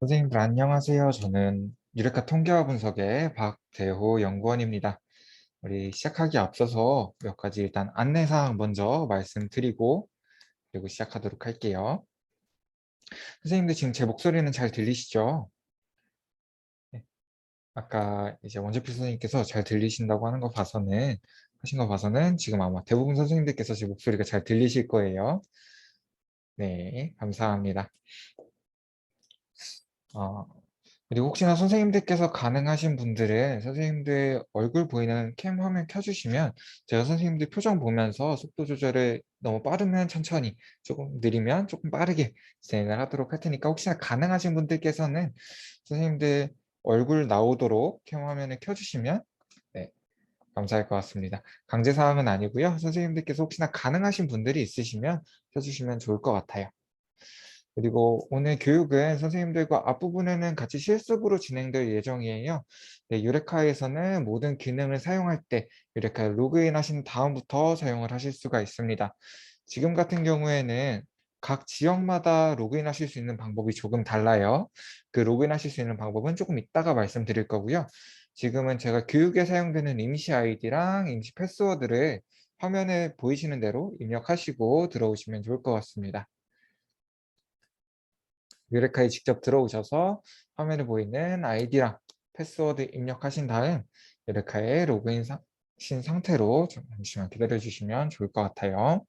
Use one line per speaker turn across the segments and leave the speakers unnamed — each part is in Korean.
선생님들 안녕하세요. 저는 유레카 통계와 분석의 박대호 연구원입니다. 우리 시작하기 앞서서 몇 가지 일단 안내사항 먼저 말씀드리고 그리고 시작하도록 할게요. 선생님들 지금 제 목소리는 잘 들리시죠? 네. 아까 이제 원재필 선생님께서 잘 들리신다고 하신 거 봐서는 지금 아마 대부분 선생님들께서 제 목소리가 잘 들리실 거예요. 네, 감사합니다. 어, 그리고 혹시나 선생님들께서 가능하신 분들은 선생님들 얼굴 보이는 캠 화면 켜주시면 제가 선생님들 표정 보면서 속도 조절을 너무 빠르면 천천히, 조금 느리면 조금 빠르게 진행을 하도록 할 테니까 혹시나 가능하신 분들께서는 선생님들 얼굴 나오도록 캠 화면을 켜주시면 네, 감사할 것 같습니다. 강제사항은 아니고요. 선생님들께서 혹시나 가능하신 분들이 있으시면 켜주시면 좋을 것 같아요. 그리고 오늘 교육은 선생님들과 앞부분에는 같이 실습으로 진행될 예정이에요. 네, 유레카에서는 모든 기능을 사용할 때 유레카에 로그인 하신 다음부터 사용을 하실 수가 있습니다. 지금 같은 경우에는 각 지역마다 로그인 하실 수 있는 방법이 조금 달라요. 그 로그인 하실 수 있는 방법은 조금 이따가 말씀드릴 거고요. 지금은 제가 교육에 사용되는 임시 아이디랑 임시 패스워드를 화면에 보이시는 대로 입력하시고 들어오시면 좋을 것 같습니다. 유레카에 직접 들어오셔서 화면에 보이는 아이디랑 패스워드 입력하신 다음 유레카에 로그인 하신 상태로 잠시만 기다려 주시면 좋을 것 같아요.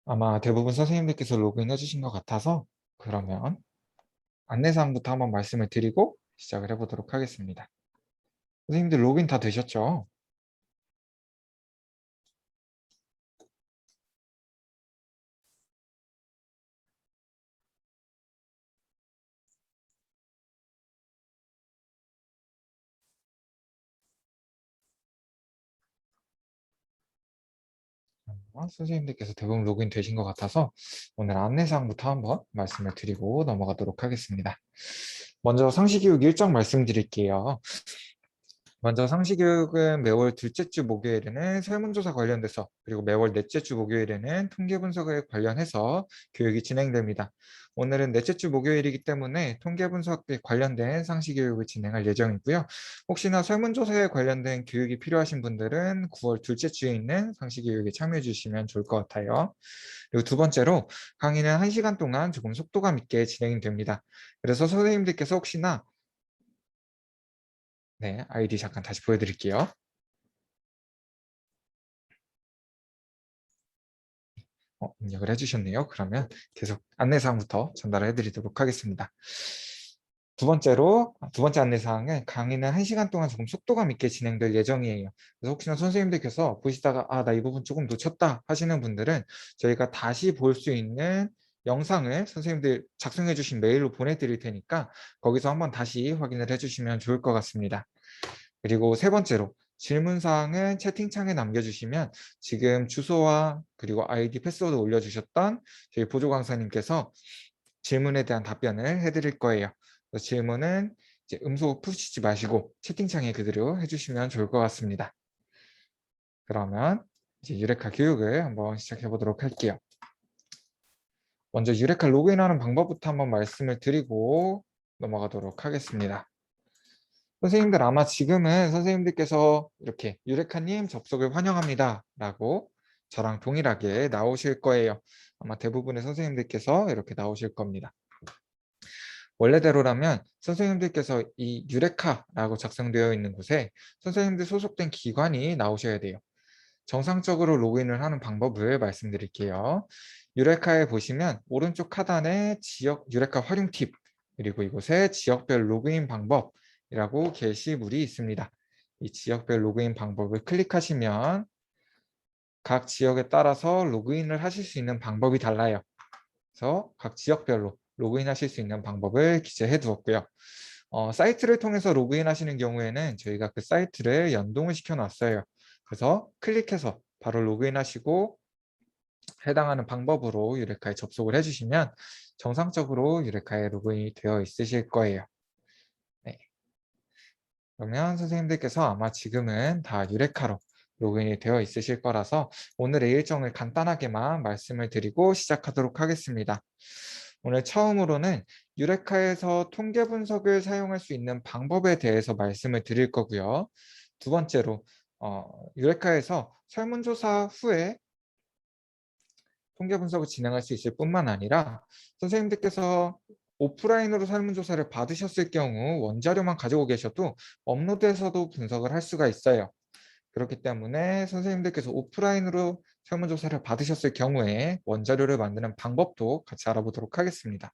아마 대부분 선생님들께서 로그인 해주신 것 같아서 그러면 안내사항부터 한번 말씀을 드리고 시작을 해보도록 하겠습니다. 선생님들 로그인 다 되셨죠? 선생님들께서 대부분 로그인 되신 것 같아서 오늘 안내사항부터 한번 말씀을 드리고 넘어가도록 하겠습니다. 먼저 상시교육 일정 말씀드릴게요. 먼저 상시교육은 매월 둘째 주 목요일에는 설문조사 관련돼서 그리고 매월 넷째 주 목요일에는 통계 분석에 관련해서 교육이 진행됩니다. 오늘은 넷째 주 목요일이기 때문에 통계 분석에 관련된 상시교육을 진행할 예정이고요. 혹시나 설문조사에 관련된 교육이 필요하신 분들은 9월 둘째 주에 있는 상시교육에 참여해 주시면 좋을 것 같아요. 그리고 두 번째로 강의는 1시간 동안 조금 속도감 있게 진행이 됩니다. 그래서 선생님들께서 혹시나 네, 아이디 잠깐 다시 보여드릴게요. 입력을 해주셨네요. 그러면 계속 안내사항부터 전달해 드리도록 하겠습니다. 두 번째 안내사항은 강의는 1시간 동안 조금 속도감 있게 진행될 예정이에요. 그래서 혹시나 선생님들께서 보시다가 나 이 부분 조금 놓쳤다 하시는 분들은 저희가 다시 볼 수 있는 영상을 선생님들 작성해 주신 메일로 보내드릴 테니까 거기서 한번 다시 확인을 해주시면 좋을 것 같습니다. 그리고 세 번째로 질문사항은 채팅창에 남겨주시면 지금 주소와 그리고 아이디 패스워드 올려주셨던 저희 보조 강사님께서 질문에 대한 답변을 해드릴 거예요. 질문은 이제 음소 푸시지 마시고 채팅창에 그대로 해주시면 좋을 것 같습니다. 그러면 이제 유레카 교육을 한번 시작해 보도록 할게요. 먼저 유레카 로그인하는 방법부터 한번 말씀을 드리고 넘어가도록 하겠습니다. 선생님들 아마 지금은 선생님들께서 이렇게 유레카님 접속을 환영합니다 라고 저랑 동일하게 나오실 거예요. 아마 대부분의 선생님들께서 이렇게 나오실 겁니다. 원래대로라면 선생님들께서 이 유레카라고 작성되어 있는 곳에 선생님들 소속된 기관이 나오셔야 돼요. 정상적으로 로그인을 하는 방법을 말씀드릴게요. 유레카에 보시면 오른쪽 하단에 지역 유레카 활용 팁 그리고 이곳에 지역별 로그인 방법이라고 게시물이 있습니다. 이 지역별 로그인 방법을 클릭하시면 각 지역에 따라서 로그인을 하실 수 있는 방법이 달라요. 그래서 각 지역별로 로그인 하실 수 있는 방법을 기재해 두었고요. 사이트를 통해서 로그인 하시는 경우에는 저희가 그 사이트를 연동을 시켜 놨어요. 그래서 클릭해서 바로 로그인 하시고 해당하는 방법으로 유레카에 접속을 해주시면 정상적으로 유레카에 로그인이 되어 있으실 거예요. 네. 그러면 선생님들께서 아마 지금은 다 유레카로 로그인이 되어 있으실 거라서 오늘의 일정을 간단하게만 말씀을 드리고 시작하도록 하겠습니다. 오늘 처음으로는 유레카에서 통계 분석을 사용할 수 있는 방법에 대해서 말씀을 드릴 거고요. 두 번째로 유레카에서 설문조사 후에 통계 분석을 진행할 수 있을 뿐만 아니라 선생님들께서 오프라인으로 설문조사를 받으셨을 경우 원자료만 가지고 계셔도 업로드해서도 분석을 할 수가 있어요. 그렇기 때문에 선생님들께서 오프라인으로 설문조사를 받으셨을 경우에 원자료를 만드는 방법도 같이 알아보도록 하겠습니다.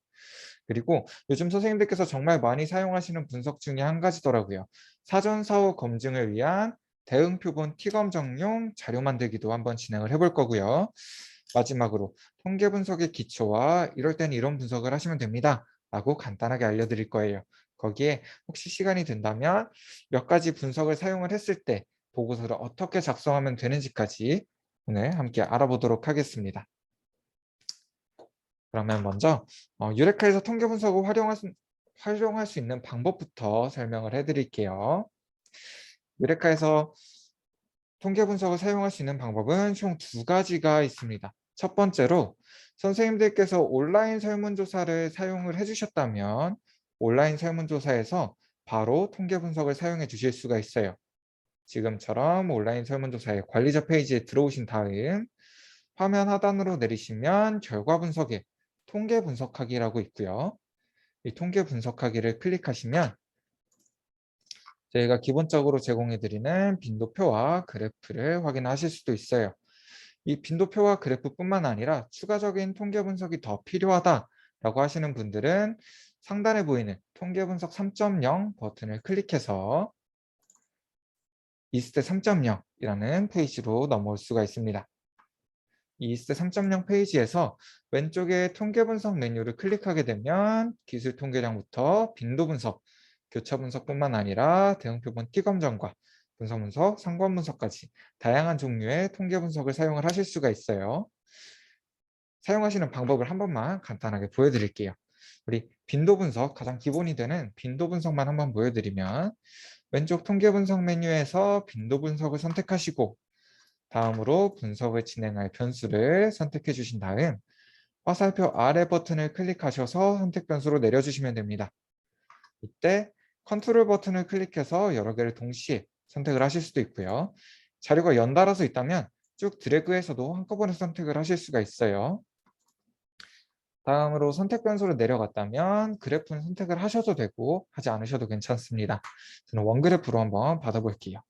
그리고 요즘 선생님들께서 정말 많이 사용하시는 분석 중에 한 가지더라고요. 사전 사후 검증을 위한 대응 표본 T검정용 자료 만들기도 한번 진행을 해볼 거고요. 마지막으로 통계 분석의 기초와 이럴 때는 이런 분석을 하시면 됩니다. 라고 간단하게 알려드릴 거예요. 거기에 혹시 시간이 된다면 몇 가지 분석을 사용을 했을 때 보고서를 어떻게 작성하면 되는지까지 오늘 함께 알아보도록 하겠습니다. 그러면 먼저 유레카에서 통계 분석을 활용할 수 있는 방법부터 설명을 해드릴게요. 유레카에서 통계 분석을 사용할 수 있는 방법은 총 두 가지가 있습니다. 첫 번째로 선생님들께서 온라인 설문조사를 사용을 해주셨다면 온라인 설문조사에서 바로 통계 분석을 사용해 주실 수가 있어요. 지금처럼 온라인 설문조사의 관리자 페이지에 들어오신 다음 화면 하단으로 내리시면 결과 분석에 통계 분석하기라고 있고요. 이 통계 분석하기를 클릭하시면 저희가 기본적으로 제공해드리는 빈도표와 그래프를 확인하실 수도 있어요. 이 빈도표와 그래프뿐만 아니라 추가적인 통계 분석이 더 필요하다라고 하시는 분들은 상단에 보이는 통계 분석 3.0 버튼을 클릭해서 이스트 3.0이라는 페이지로 넘어올 수가 있습니다. 이 이스트 3.0 페이지에서 왼쪽에 통계 분석 메뉴를 클릭하게 되면 기술 통계량부터 빈도 분석, 교차 분석뿐만 아니라 대응 표본 T검정과 분석 분석, 상관 분석까지 다양한 종류의 통계 분석을 사용을 하실 수가 있어요. 사용하시는 방법을 한 번만 간단하게 보여드릴게요. 우리 빈도 분석, 가장 기본이 되는 빈도 분석만 한번 보여드리면 왼쪽 통계 분석 메뉴에서 빈도 분석을 선택하시고 다음으로 분석을 진행할 변수를 선택해 주신 다음 화살표 아래 버튼을 클릭하셔서 선택 변수로 내려주시면 됩니다. 이때 컨트롤 버튼을 클릭해서 여러 개를 동시에 선택을 하실 수도 있고요. 자료가 연달아서 있다면 쭉 드래그해서도 한꺼번에 선택을 하실 수가 있어요. 다음으로 선택 변수로 내려갔다면 그래프는 선택을 하셔도 되고 하지 않으셔도 괜찮습니다. 저는 원그래프로 한번 받아볼게요.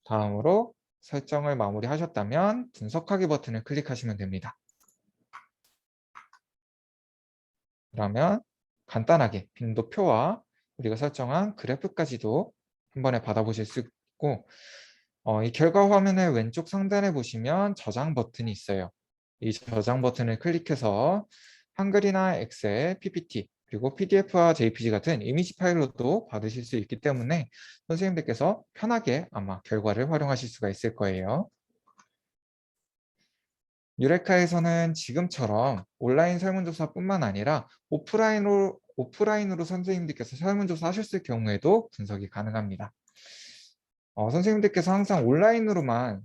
다음으로 설정을 마무리하셨다면 분석하기 버튼을 클릭하시면 됩니다. 그러면 간단하게 빈도표와 우리가 설정한 그래프까지도 한 번에 받아보실 수 있고 이 결과 화면의 왼쪽 상단에 보시면 저장 버튼이 있어요. 이 저장 버튼을 클릭해서 한글이나 엑셀, PPT, 그리고 PDF와 JPG 같은 이미지 파일로도 받으실 수 있기 때문에 선생님들께서 편하게 아마 결과를 활용하실 수가 있을 거예요. 유레카에서는 지금처럼 온라인 설문조사뿐만 아니라 오프라인으로 선생님들께서 설문조사 하셨을 경우에도 분석이 가능합니다. 선생님들께서 항상 온라인으로만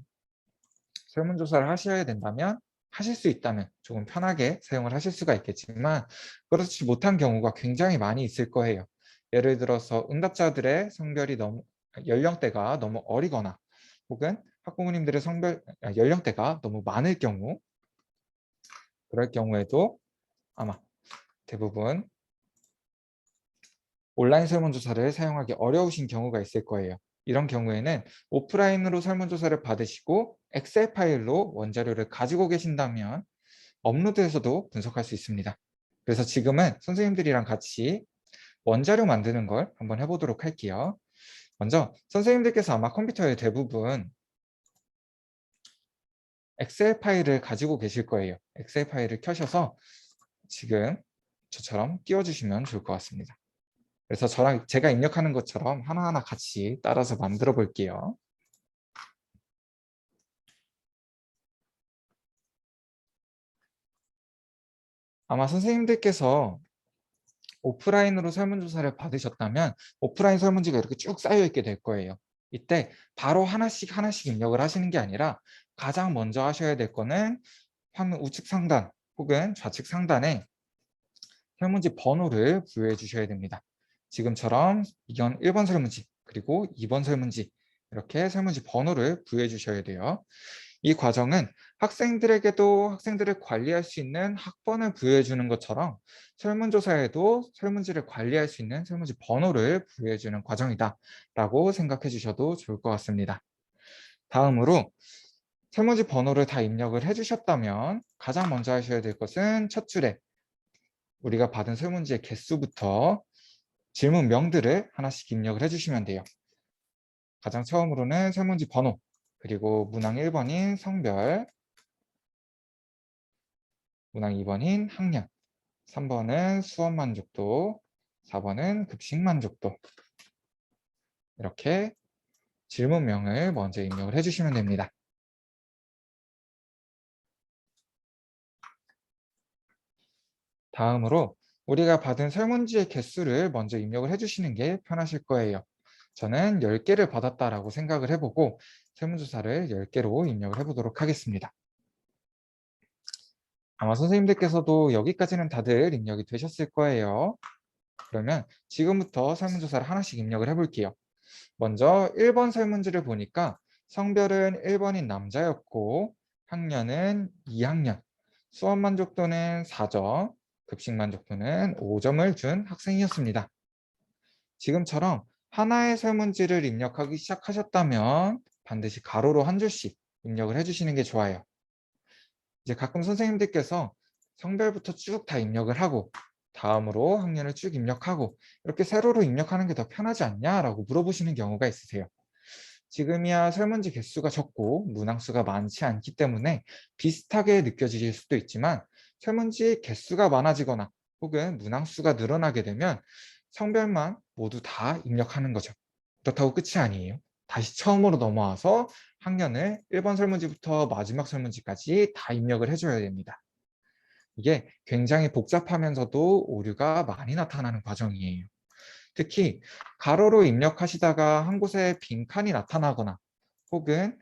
설문조사를 하셔야 된다면 하실 수 있다면 조금 편하게 사용을 하실 수가 있겠지만 그렇지 못한 경우가 굉장히 많이 있을 거예요. 예를 들어서 응답자들의 연령대가 너무 어리거나 혹은 학부모님들의 연령대가 너무 많을 경우 그럴 경우에도 아마 대부분 온라인 설문조사를 사용하기 어려우신 경우가 있을 거예요. 이런 경우에는 오프라인으로 설문조사를 받으시고 엑셀 파일로 원자료를 가지고 계신다면 업로드해서도 분석할 수 있습니다. 그래서 지금은 선생님들이랑 같이 원자료 만드는 걸 한번 해보도록 할게요. 먼저 선생님들께서 아마 컴퓨터에 대부분 엑셀 파일을 가지고 계실 거예요. 엑셀 파일을 켜셔서 지금 저처럼 띄워주시면 좋을 것 같습니다. 그래서 제가 입력하는 것처럼 하나하나 같이 따라서 만들어 볼게요. 아마 선생님들께서 오프라인으로 설문조사를 받으셨다면 오프라인 설문지가 이렇게 쭉 쌓여 있게 될 거예요. 이때 바로 하나씩 하나씩 입력을 하시는 게 아니라 가장 먼저 하셔야 될 거는 화면 우측 상단 혹은 좌측 상단에 설문지 번호를 부여해 주셔야 됩니다. 지금처럼 이건 1번 설문지 그리고 2번 설문지 이렇게 설문지 번호를 부여해 주셔야 돼요. 이 과정은 학생들에게도 학생들을 관리할 수 있는 학번을 부여해 주는 것처럼 설문조사에도 설문지를 관리할 수 있는 설문지 번호를 부여해 주는 과정이다 라고 생각해 주셔도 좋을 것 같습니다. 다음으로 설문지 번호를 다 입력을 해 주셨다면 가장 먼저 하셔야 될 것은 첫 줄에 우리가 받은 설문지의 개수부터 질문명들을 하나씩 입력을 해주시면 돼요. 가장 처음으로는 설문지 번호, 그리고 문항 1번인 성별, 문항 2번인 학년, 3번은 수업 만족도, 4번은 급식 만족도. 이렇게 질문명을 먼저 입력을 해주시면 됩니다. 다음으로 우리가 받은 설문지의 개수를 먼저 입력을 해주시는 게 편하실 거예요. 저는 10개를 받았다라고 생각을 해보고 설문조사를 10개로 입력을 해보도록 하겠습니다. 아마 선생님들께서도 여기까지는 다들 입력이 되셨을 거예요. 그러면 지금부터 설문조사를 하나씩 입력을 해볼게요. 먼저 1번 설문지를 보니까 성별은 1번인 남자였고 학년은 2학년, 수업 만족도는 4점, 급식 만족도는 5점을 준 학생이었습니다. 지금처럼 하나의 설문지를 입력하기 시작하셨다면 반드시 가로로 한 줄씩 입력을 해주시는 게 좋아요. 이제 가끔 선생님들께서 성별부터 쭉 다 입력을 하고 다음으로 학년을 쭉 입력하고 이렇게 세로로 입력하는 게 더 편하지 않냐라고 물어보시는 경우가 있으세요. 지금이야 설문지 개수가 적고 문항수가 많지 않기 때문에 비슷하게 느껴지실 수도 있지만 설문지 개수가 많아지거나 혹은 문항수가 늘어나게 되면 성별만 모두 다 입력하는 거죠. 그렇다고 끝이 아니에요. 다시 처음으로 넘어와서 학년을 1번 설문지부터 마지막 설문지까지 다 입력을 해줘야 됩니다. 이게 굉장히 복잡하면서도 오류가 많이 나타나는 과정이에요. 특히 가로로 입력하시다가 한 곳에 빈칸이 나타나거나 혹은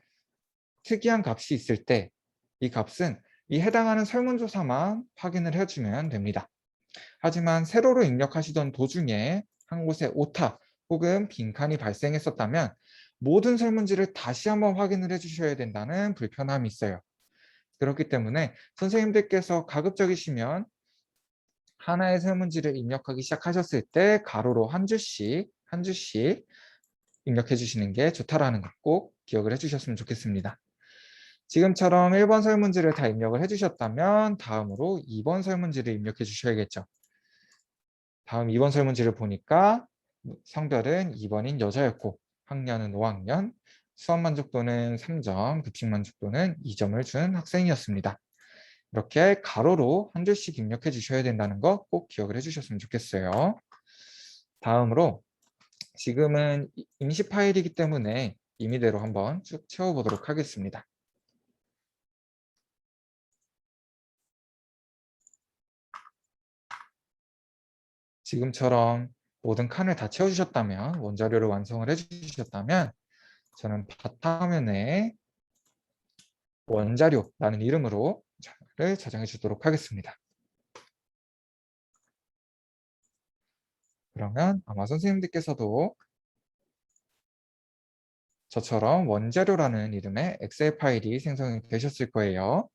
특이한 값이 있을 때 이 값은 이 해당하는 설문조사만 확인을 해주면 됩니다. 하지만 세로로 입력하시던 도중에 한 곳에 오타 혹은 빈칸이 발생했었다면 모든 설문지를 다시 한번 확인을 해주셔야 된다는 불편함이 있어요. 그렇기 때문에 선생님들께서 가급적이시면 하나의 설문지를 입력하기 시작하셨을 때 가로로 한 줄씩 입력해 주시는 게 좋다라는 거 꼭 기억을 해주셨으면 좋겠습니다. 지금처럼 1번 설문지를 다 입력을 해주셨다면 다음으로 2번 설문지를 입력해 주셔야겠죠. 다음 2번 설문지를 보니까 성별은 2번인 여자였고 학년은 5학년, 수업 만족도는 3점, 급식 만족도는 2점을 준 학생이었습니다. 이렇게 가로로 한 줄씩 입력해 주셔야 된다는 거 꼭 기억을 해주셨으면 좋겠어요. 다음으로 지금은 임시 파일이기 때문에 임의대로 한번 쭉 채워보도록 하겠습니다. 지금처럼 모든 칸을 다 채워주셨다면 원자료를 완성을 해주셨다면 저는 바탕화면에 원자료라는 이름으로 를 저장해 주도록 하겠습니다. 그러면 아마 선생님들께서도 저처럼 원자료라는 이름의 엑셀 파일이 생성이 되셨을 거예요.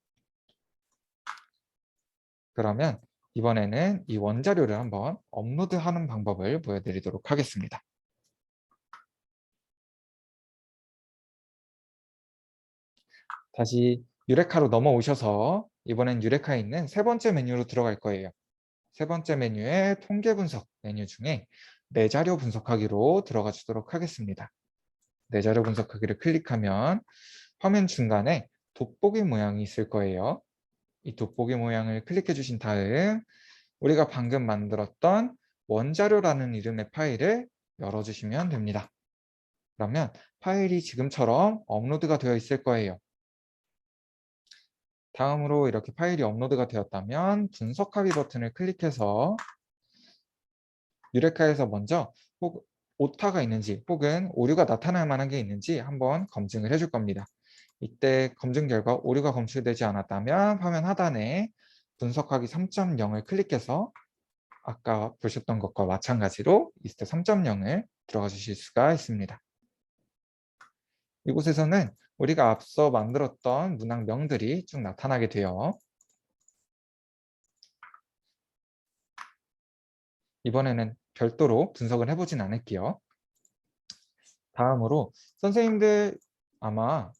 그러면 이번에는 이 원자료를 한번 업로드하는 방법을 보여드리도록 하겠습니다. 다시 유레카로 넘어오셔서 이번엔 유레카에 있는 세 번째 메뉴로 들어갈 거예요. 세 번째 메뉴의 통계 분석 메뉴 중에 내 자료 분석하기로 들어가 주도록 하겠습니다. 내 자료 분석하기를 클릭하면 화면 중간에 돋보기 모양이 있을 거예요. 이 돋보기 모양을 클릭해 주신 다음 우리가 방금 만들었던 원자료라는 이름의 파일을 열어주시면 됩니다. 그러면 파일이 지금처럼 업로드가 되어 있을 거예요. 다음으로 이렇게 파일이 업로드가 되었다면 분석하기 버튼을 클릭해서 유레카에서 먼저 혹 오타가 있는지 혹은 오류가 나타날 만한 게 있는지 한번 검증을 해줄 겁니다. 이때 검증 결과 오류가 검출되지 않았다면 화면 하단에 분석하기 3.0을 클릭해서 아까 보셨던 것과 마찬가지로 이스트 3.0을 들어가 주실 수가 있습니다. 이곳에서는 우리가 앞서 만들었던 문항명들이 쭉 나타나게 돼요. 이번에는 별도로 분석을 해보진 않을게요. 다음으로 선생님들 아마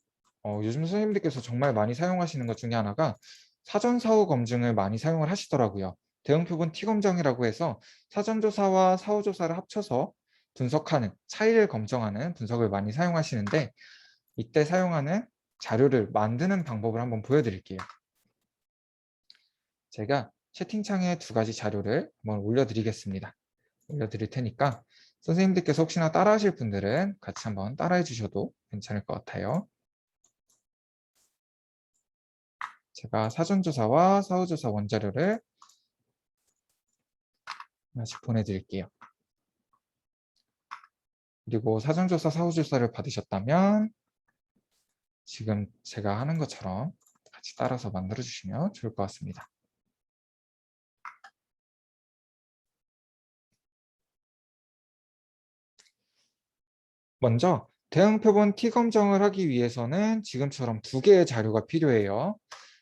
요즘 선생님들께서 정말 많이 사용하시는 것 중에 하나가 사전사후 검증을 많이 사용을 하시더라고요. 대응표본 T검정이라고 해서 사전조사와 사후조사를 합쳐서 분석하는, 차이를 검증하는 분석을 많이 사용하시는데 이때 사용하는 자료를 만드는 방법을 한번 보여드릴게요. 제가 채팅창에 두 가지 자료를 한번 올려드리겠습니다. 올려드릴 테니까 선생님들께서 혹시나 따라하실 분들은 같이 한번 따라해 주셔도 괜찮을 것 같아요. 제가 사전조사와 사후조사 원자료를 하나씩 보내드릴게요. 그리고 사전조사, 사후조사를 받으셨다면 지금 제가 하는 것처럼 같이 따라서 만들어주시면 좋을 것 같습니다. 먼저 대응표본 T검정을 하기 위해서는 지금처럼 두 개의 자료가 필요해요.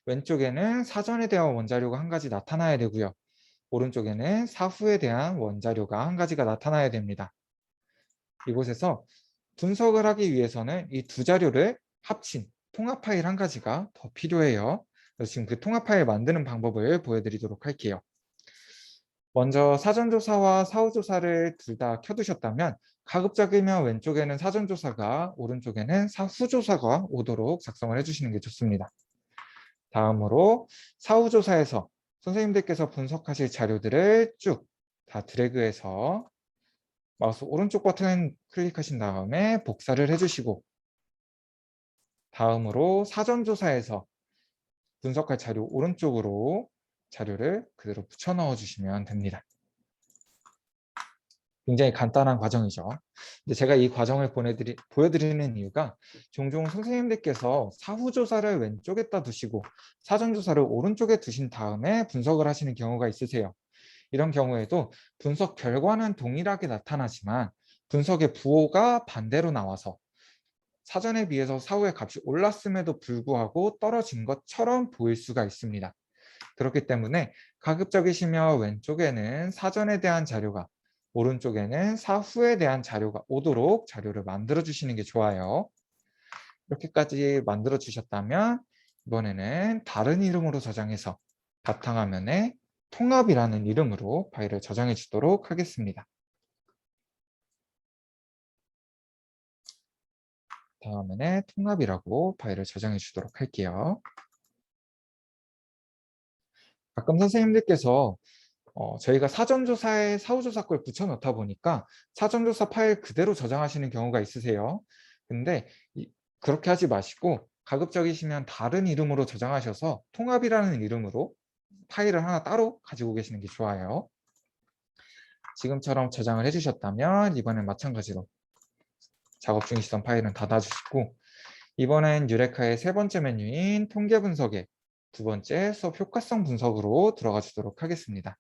왼쪽에는 사전에 대한 원자료가 한 가지 나타나야 되고요. 오른쪽에는 사후에 대한 원자료가 한 가지가 나타나야 됩니다. 이곳에서 분석을 하기 위해서는 이 두 자료를 합친 통합 파일 한 가지가 더 필요해요. 그래서 지금 그 통합 파일 만드는 방법을 보여드리도록 할게요. 먼저 사전조사와 사후조사를 둘 다 켜두셨다면 가급적이면 왼쪽에는 사전조사가 오른쪽에는 사후조사가 오도록 작성을 해주시는 게 좋습니다. 다음으로 사후조사에서 선생님들께서 분석하실 자료들을 쭉 다 드래그해서 마우스 오른쪽 버튼 클릭하신 다음에 복사를 해주시고 다음으로 사전조사에서 분석할 자료 오른쪽으로 자료를 그대로 붙여 넣어 주시면 됩니다. 굉장히 간단한 과정이죠. 근데 제가 이 과정을 보여드리는 이유가 종종 선생님들께서 사후조사를 왼쪽에다 두시고 사전조사를 오른쪽에 두신 다음에 분석을 하시는 경우가 있으세요. 이런 경우에도 분석 결과는 동일하게 나타나지만 분석의 부호가 반대로 나와서 사전에 비해서 사후의 값이 올랐음에도 불구하고 떨어진 것처럼 보일 수가 있습니다. 그렇기 때문에 가급적이시면 왼쪽에는 사전에 대한 자료가 오른쪽에는 사후에 대한 자료가 오도록 자료를 만들어 주시는 게 좋아요. 이렇게까지 만들어 주셨다면 이번에는 다른 이름으로 저장해서 바탕화면에 통합이라는 이름으로 파일을 저장해 주도록 하겠습니다. 다음에 통합이라고 파일을 저장해 주도록 할게요. 가끔 선생님들께서 저희가 사전조사에 사후조사 걸 붙여넣다 보니까 사전조사 파일 그대로 저장하시는 경우가 있으세요. 근데 그렇게 하지 마시고 가급적이시면 다른 이름으로 저장하셔서 통합이라는 이름으로 파일을 하나 따로 가지고 계시는 게 좋아요. 지금처럼 저장을 해주셨다면 이번엔 마찬가지로 작업 중이시던 파일은 닫아주시고 이번엔 유레카의 세 번째 메뉴인 통계 분석의 두 번째 수업 효과성 분석으로 들어가 주도록 하겠습니다.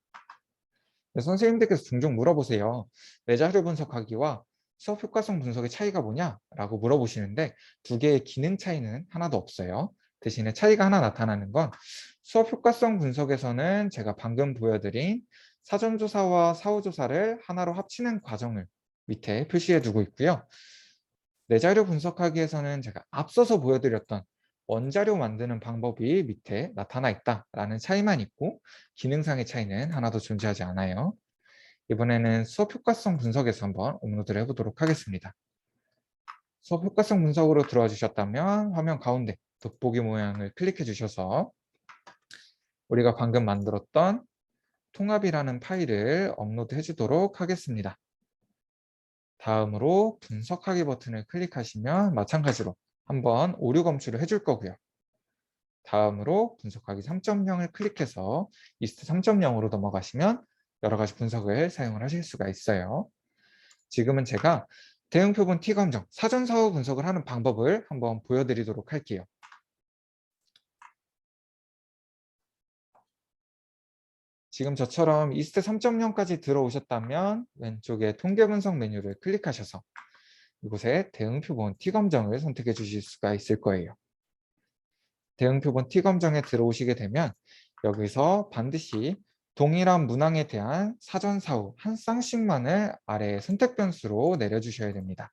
선생님들께서 종종 물어보세요. 내 자료 분석하기와 수업 효과성 분석의 차이가 뭐냐? 라고 물어보시는데 두 개의 기능 차이는 하나도 없어요. 대신에 차이가 하나 나타나는 건 수업 효과성 분석에서는 제가 방금 보여드린 사전조사와 사후조사를 하나로 합치는 과정을 밑에 표시해 두고 있고요. 내 자료 분석하기에서는 제가 앞서서 보여드렸던 원자료 만드는 방법이 밑에 나타나 있다라는 차이만 있고 기능상의 차이는 하나도 존재하지 않아요. 이번에는 수업 효과성 분석에서 한번 업로드를 해보도록 하겠습니다. 수업 효과성 분석으로 들어와 주셨다면 화면 가운데 돋보기 모양을 클릭해 주셔서 우리가 방금 만들었던 통합이라는 파일을 업로드 해주도록 하겠습니다. 다음으로 분석하기 버튼을 클릭하시면 마찬가지로 한번 오류 검출을 해줄 거고요. 다음으로 분석하기 3.0을 클릭해서 이스트 3.0으로 넘어가시면 여러 가지 분석을 사용을 하실 수가 있어요. 지금은 제가 대응 표본 T 검정, 사전 사후 분석을 하는 방법을 한번 보여드리도록 할게요. 지금 저처럼 이스트 3.0까지 들어오셨다면 왼쪽에 통계 분석 메뉴를 클릭하셔서 이곳에 대응 표본 T 검정을 선택해 주실 수가 있을 거예요. 대응 표본 T 검정에 들어오시게 되면 여기서 반드시 동일한 문항에 대한 사전 사후 한 쌍씩만을 아래 선택 변수로 내려주셔야 됩니다.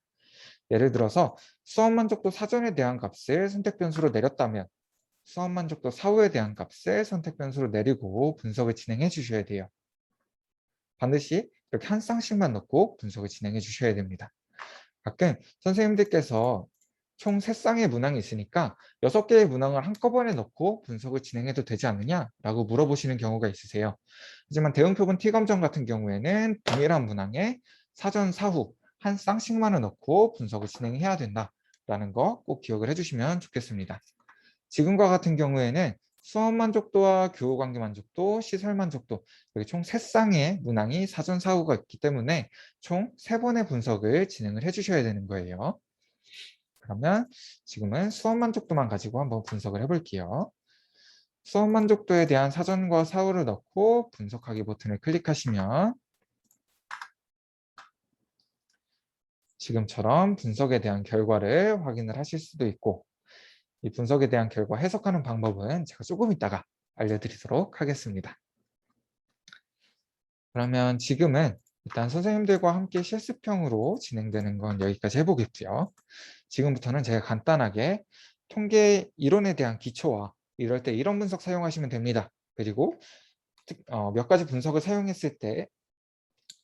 예를 들어서 수업 만족도 사전에 대한 값을 선택 변수로 내렸다면 수업 만족도 사후에 대한 값을 선택 변수로 내리고 분석을 진행해 주셔야 돼요. 반드시 이렇게 한 쌍씩만 넣고 분석을 진행해 주셔야 됩니다. 가끔 선생님들께서 총 3쌍의 문항이 있으니까 6개의 문항을 한꺼번에 넣고 분석을 진행해도 되지 않느냐라고 물어보시는 경우가 있으세요. 하지만 대응 표본 T 검정 같은 경우에는 동일한 문항에 사전, 사후 한 쌍씩만을 넣고 분석을 진행해야 된다라는 거 꼭 기억을 해주시면 좋겠습니다. 지금과 같은 경우에는 수업 만족도와 교우 관계 만족도, 시설 만족도 여기 총 3쌍의 문항이 사전, 사후가 있기 때문에 총 3번의 분석을 진행을 해주셔야 되는 거예요. 그러면 지금은 수업 만족도만 가지고 한번 분석을 해볼게요. 수업 만족도에 대한 사전과 사후를 넣고 분석하기 버튼을 클릭하시면 지금처럼 분석에 대한 결과를 확인을 하실 수도 있고 이 분석에 대한 결과 해석하는 방법은 제가 조금 이따가 알려드리도록 하겠습니다. 그러면 지금은 일단 선생님들과 함께 실습형으로 진행되는 건 여기까지 해보겠고요. 지금부터는 제가 간단하게 통계 이론에 대한 기초와 이럴 때 이론 분석 사용하시면 됩니다. 그리고 몇 가지 분석을 사용했을 때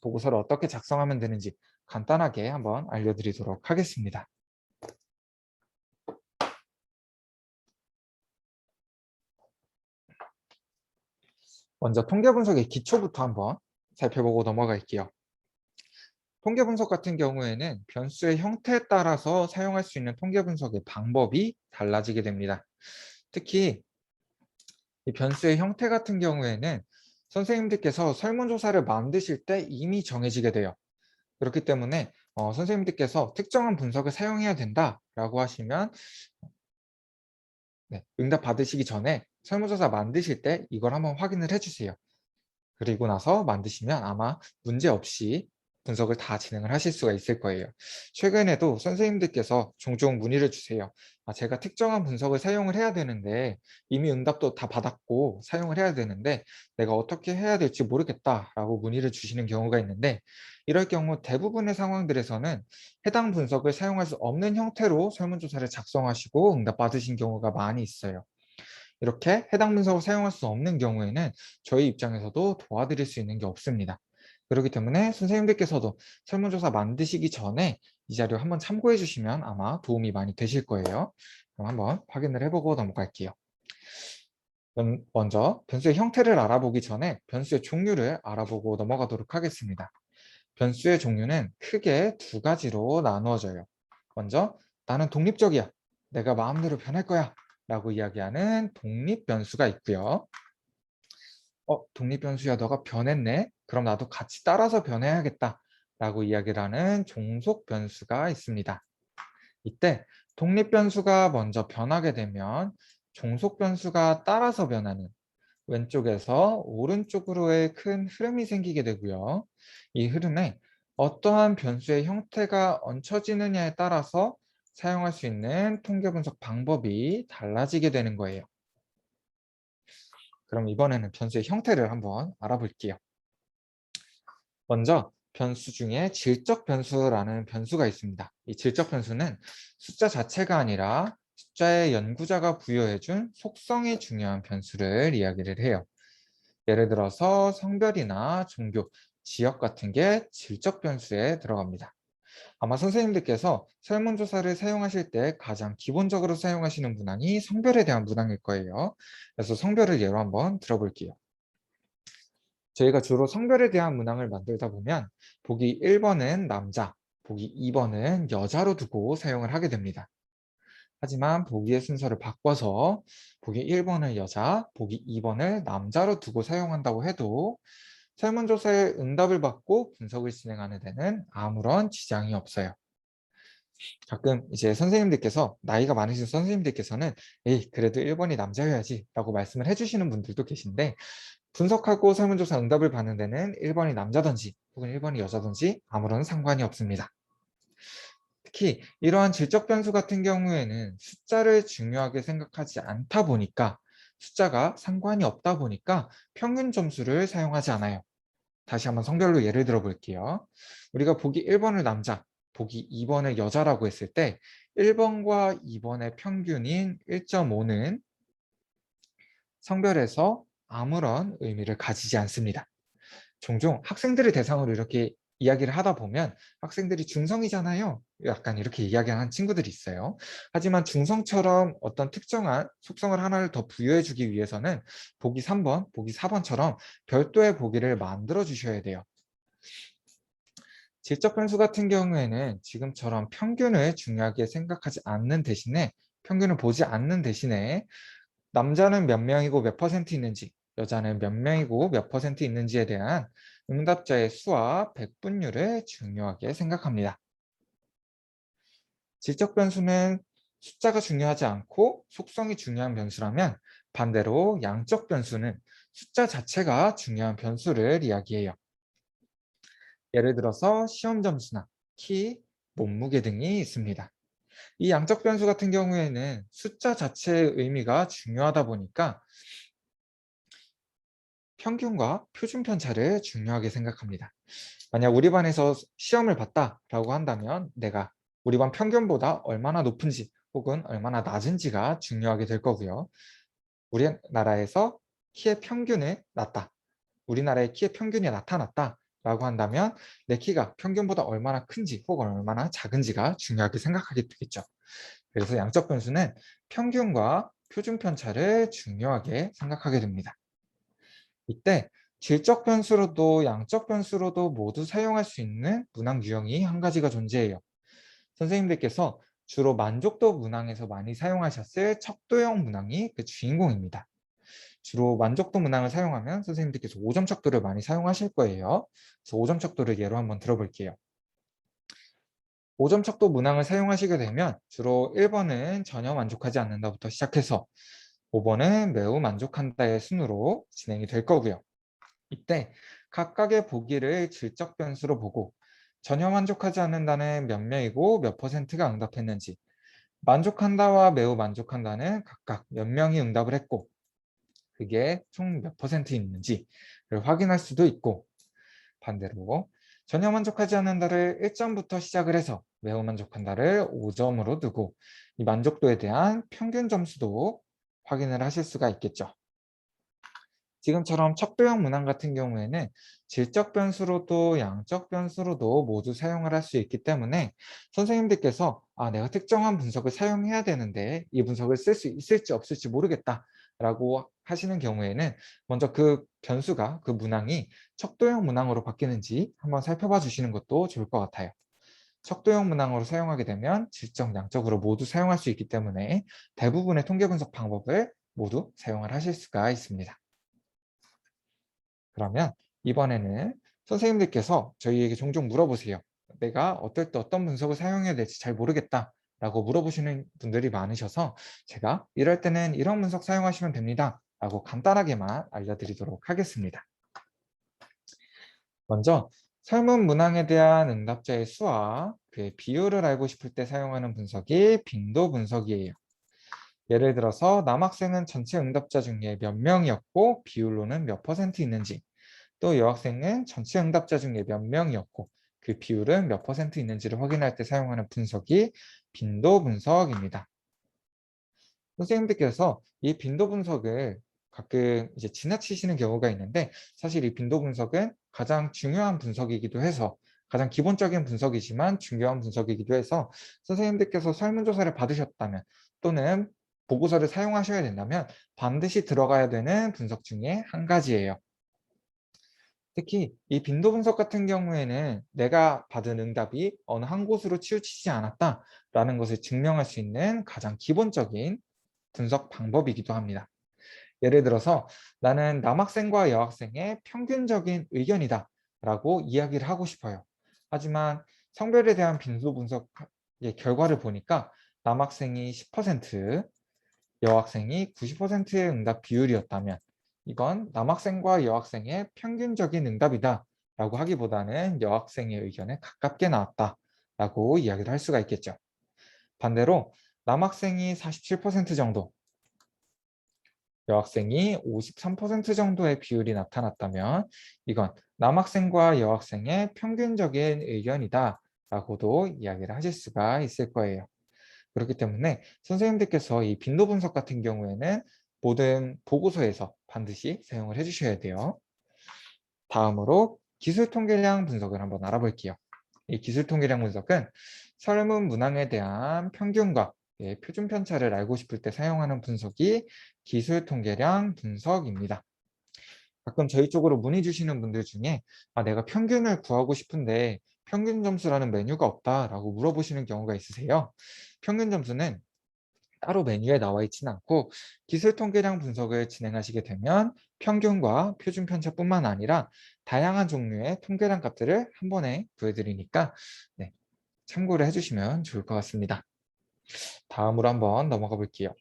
보고서를 어떻게 작성하면 되는지 간단하게 한번 알려드리도록 하겠습니다. 먼저 통계 분석의 기초부터 한번 살펴보고 넘어갈게요. 통계 분석 같은 경우에는 변수의 형태에 따라서 사용할 수 있는 통계 분석의 방법이 달라지게 됩니다. 특히 이 변수의 형태 같은 경우에는 선생님들께서 설문조사를 만드실 때 이미 정해지게 돼요. 그렇기 때문에 선생님들께서 특정한 분석을 사용해야 된다라고 하시면 응답 받으시기 전에 설문조사 만드실 때 이걸 한번 확인을 해주세요. 그리고 나서 만드시면 아마 문제 없이 분석을 다 진행을 하실 수가 있을 거예요. 최근에도 선생님들께서 종종 문의를 주세요. 제가 특정한 분석을 사용을 해야 되는데 이미 응답도 다 받았고 사용을 해야 되는데 내가 어떻게 해야 될지 모르겠다라고 문의를 주시는 경우가 있는데 이럴 경우 대부분의 상황들에서는 해당 분석을 사용할 수 없는 형태로 설문조사를 작성하시고 응답 받으신 경우가 많이 있어요. 이렇게 해당 분석을 사용할 수 없는 경우에는 저희 입장에서도 도와드릴 수 있는 게 없습니다. 그렇기 때문에 선생님들께서도 설문조사 만드시기 전에 이 자료 한번 참고해 주시면 아마 도움이 많이 되실 거예요. 그럼 한번 확인을 해보고 넘어갈게요. 먼저 변수의 형태를 알아보기 전에 변수의 종류를 알아보고 넘어가도록 하겠습니다. 변수의 종류는 크게 2가지로 나누어져요. 먼저 나는 독립적이야. 내가 마음대로 변할 거야. 라고 이야기하는 독립 변수가 있고요. 독립 변수야 너가 변했네. 그럼 나도 같이 따라서 변해야겠다. 라고 이야기를 하는 종속 변수가 있습니다. 이때 독립 변수가 먼저 변하게 되면 종속 변수가 따라서 변하는 왼쪽에서 오른쪽으로의 큰 흐름이 생기게 되고요. 이 흐름에 어떠한 변수의 형태가 얹혀지느냐에 따라서 사용할 수 있는 통계 분석 방법이 달라지게 되는 거예요. 그럼 이번에는 변수의 형태를 한번 알아볼게요. 먼저 변수 중에 질적 변수라는 변수가 있습니다. 이 질적 변수는 숫자 자체가 아니라 숫자의 연구자가 부여해준 속성이 중요한 변수를 이야기를 해요. 예를 들어서 성별이나 종교, 지역 같은 게 질적 변수에 들어갑니다. 아마 선생님들께서 설문조사를 사용하실 때 가장 기본적으로 사용하시는 문항이 성별에 대한 문항일 거예요. 그래서 성별을 예로 한번 들어볼게요. 저희가 주로 성별에 대한 문항을 만들다 보면 보기 1번은 남자, 보기 2번은 여자로 두고 사용을 하게 됩니다. 하지만 보기의 순서를 바꿔서 보기 1번을 여자, 보기 2번을 남자로 두고 사용한다고 해도 설문조사의 응답을 받고 분석을 진행하는 데는 아무런 지장이 없어요. 가끔 이제 선생님들께서 나이가 많으신 선생님들께서는 에이 그래도 1번이 남자여야지 라고 말씀을 해주시는 분들도 계신데 분석하고 설문조사 응답을 받는 데는 1번이 남자든지 혹은 1번이 여자든지 아무런 상관이 없습니다. 특히 이러한 질적 변수 같은 경우에는 숫자를 중요하게 생각하지 않다 보니까 숫자가 상관이 없다 보니까 평균 점수를 사용하지 않아요. 다시 한번 성별로 예를 들어 볼게요. 우리가 보기 1번을 남자, 보기 2번을 여자라고 했을 때 1번과 2번의 평균인 1.5는 성별에서 아무런 의미를 가지지 않습니다. 종종 학생들을 대상으로 이렇게 이야기를 하다 보면 학생들이 중성이잖아요. 약간 이렇게 이야기하는 친구들이 있어요. 하지만 중성처럼 어떤 특정한 속성을 하나를 더 부여해 주기 위해서는 보기 3번, 보기 4번처럼 별도의 보기를 만들어 주셔야 돼요. 질적 변수 같은 경우에는 지금처럼 평균을 중요하게 생각하지 않는 대신에 평균을 보지 않는 대신에 남자는 몇 명이고 몇 퍼센트 있는지 여자는 몇 명이고 몇 퍼센트 있는지에 대한 응답자의 수와 백분율을 중요하게 생각합니다. 질적 변수는 숫자가 중요하지 않고 속성이 중요한 변수라면 반대로 양적 변수는 숫자 자체가 중요한 변수를 이야기해요. 예를 들어서 시험 점수나 키, 몸무게 등이 있습니다. 이 양적 변수 같은 경우에는 숫자 자체의 의미가 중요하다 보니까 평균과 표준 편차를 중요하게 생각합니다. 만약 우리 반에서 시험을 봤다라고 한다면 내가 우리 반 평균보다 얼마나 높은지 혹은 얼마나 낮은지가 중요하게 될 거고요. 우리나라에서 키의 평균이 낮다. 우리나라의 키의 평균이 나타났다. 라고 한다면 내 키가 평균보다 얼마나 큰지 혹은 얼마나 작은지가 중요하게 생각하게 되겠죠. 그래서 양적 변수는 평균과 표준 편차를 중요하게 생각하게 됩니다. 이때 질적 변수로도 양적 변수로도 모두 사용할 수 있는 문항 유형이 한 가지가 존재해요. 선생님들께서 주로 만족도 문항에서 많이 사용하셨을 척도형 문항이 그 주인공입니다. 주로 만족도 문항을 사용하면 선생님들께서 5점 척도를 많이 사용하실 거예요. 그래서 5점 척도를 예로 한번 들어볼게요. 5점 척도 문항을 사용하시게 되면 주로 1번은 전혀 만족하지 않는다부터 시작해서 5번은 매우 만족한다의 순으로 진행이 될 거고요. 이때 각각의 보기를 질적 변수로 보고 전혀 만족하지 않는다는 몇 명이고 몇 퍼센트가 응답했는지, 만족한다와 매우 만족한다는 각각 몇 명이 응답을 했고 그게 총 몇 퍼센트 있는지를 확인할 수도 있고, 반대로 전혀 만족하지 않는다를 1점부터 시작을 해서 매우 만족한다를 5점으로 두고 이 만족도에 대한 평균 점수도 확인을 하실 수가 있겠죠. 지금처럼 척도형 문항 같은 경우에는 질적 변수로도 양적 변수로도 모두 사용을 할 수 있기 때문에 선생님들께서 내가 특정한 분석을 사용해야 되는데 이 분석을 쓸 수 있을지 없을지 모르겠다 라고 하시는 경우에는 먼저 그 변수가 그 문항이 척도형 문항으로 바뀌는지 한번 살펴봐 주시는 것도 좋을 것 같아요. 척도형 문항으로 사용하게 되면 질적, 양적으로 모두 사용할 수 있기 때문에 대부분의 통계 분석 방법을 모두 사용을 하실 수가 있습니다. 그러면 이번에는 선생님들께서 저희에게 종종 물어보세요. 내가 어떨 때 어떤 분석을 사용해야 될지 잘 모르겠다 라고 물어보시는 분들이 많으셔서 제가 이럴 때는 이런 분석 사용하시면 됩니다 라고 간단하게만 알려드리도록 하겠습니다. 먼저 설문 문항에 대한 응답자의 수와 그의 비율을 알고 싶을 때 사용하는 분석이 빈도 분석이에요. 예를 들어서 남학생은 전체 응답자 중에 몇 명이었고 비율로는 몇 퍼센트 있는지, 또 여학생은 전체 응답자 중에 몇 명이었고 그 비율은 몇 퍼센트 있는지를 확인할 때 사용하는 분석이 빈도 분석입니다. 선생님들께서 이 빈도 분석을 가끔 이제 지나치시는 경우가 있는데 사실 이 빈도 분석은 가장 중요한 분석이기도 해서 가장 기본적인 분석이지만 중요한 분석이기도 해서 선생님들께서 설문조사를 받으셨다면 또는 보고서를 사용하셔야 된다면 반드시 들어가야 되는 분석 중에 한 가지예요. 특히 이 빈도 분석 같은 경우에는 내가 받은 응답이 어느 한 곳으로 치우치지 않았다라는 것을 증명할 수 있는 가장 기본적인 분석 방법이기도 합니다. 예를 들어서 나는 남학생과 여학생의 평균적인 의견이다 라고 이야기를 하고 싶어요. 하지만 성별에 대한 빈도 분석 결과를 보니까 남학생이 10%, 여학생이 90%의 응답 비율이었다면 이건 남학생과 여학생의 평균적인 응답이다 라고 하기보다는 여학생의 의견에 가깝게 나왔다 라고 이야기를 할 수가 있겠죠. 반대로 남학생이 47% 정도, 여학생이 53% 정도의 비율이 나타났다면 이건 남학생과 여학생의 평균적인 의견이다 라고도 이야기를 하실 수가 있을 거예요. 그렇기 때문에 선생님들께서 이 빈도 분석 같은 경우에는 모든 보고서에서 반드시 사용을 해주셔야 돼요. 다음으로 기술 통계량 분석을 한번 알아볼게요. 이 기술 통계량 분석은 설문 문항에 대한 평균과 표준 편차를 알고 싶을 때 사용하는 분석이 기술 통계량 분석입니다. 가끔 저희 쪽으로 문의 주시는 분들 중에 내가 평균을 구하고 싶은데 평균 점수라는 메뉴가 없다라고 물어보시는 경우가 있으세요. 평균 점수는 따로 메뉴에 나와 있지는 않고 기술 통계량 분석을 진행하시게 되면 평균과 표준 편차뿐만 아니라 다양한 종류의 통계량 값들을 한 번에 구해드리니까 참고를 해주시면 좋을 것 같습니다. 다음으로 한번 넘어가 볼게요.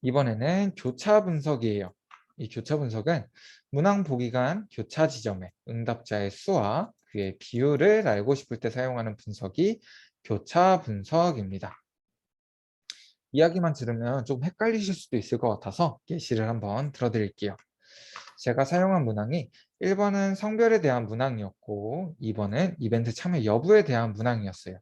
이번에는 교차 분석이에요. 이 교차 분석은 문항 보기 간 교차 지점의 응답자의 수와 그의 비율을 알고 싶을 때 사용하는 분석이 교차 분석입니다. 이야기만 들으면 좀 헷갈리실 수도 있을 것 같아서 예시를 한번 들어드릴게요. 제가 사용한 문항이 1번은 성별에 대한 문항이었고 2번은 이벤트 참여 여부에 대한 문항이었어요.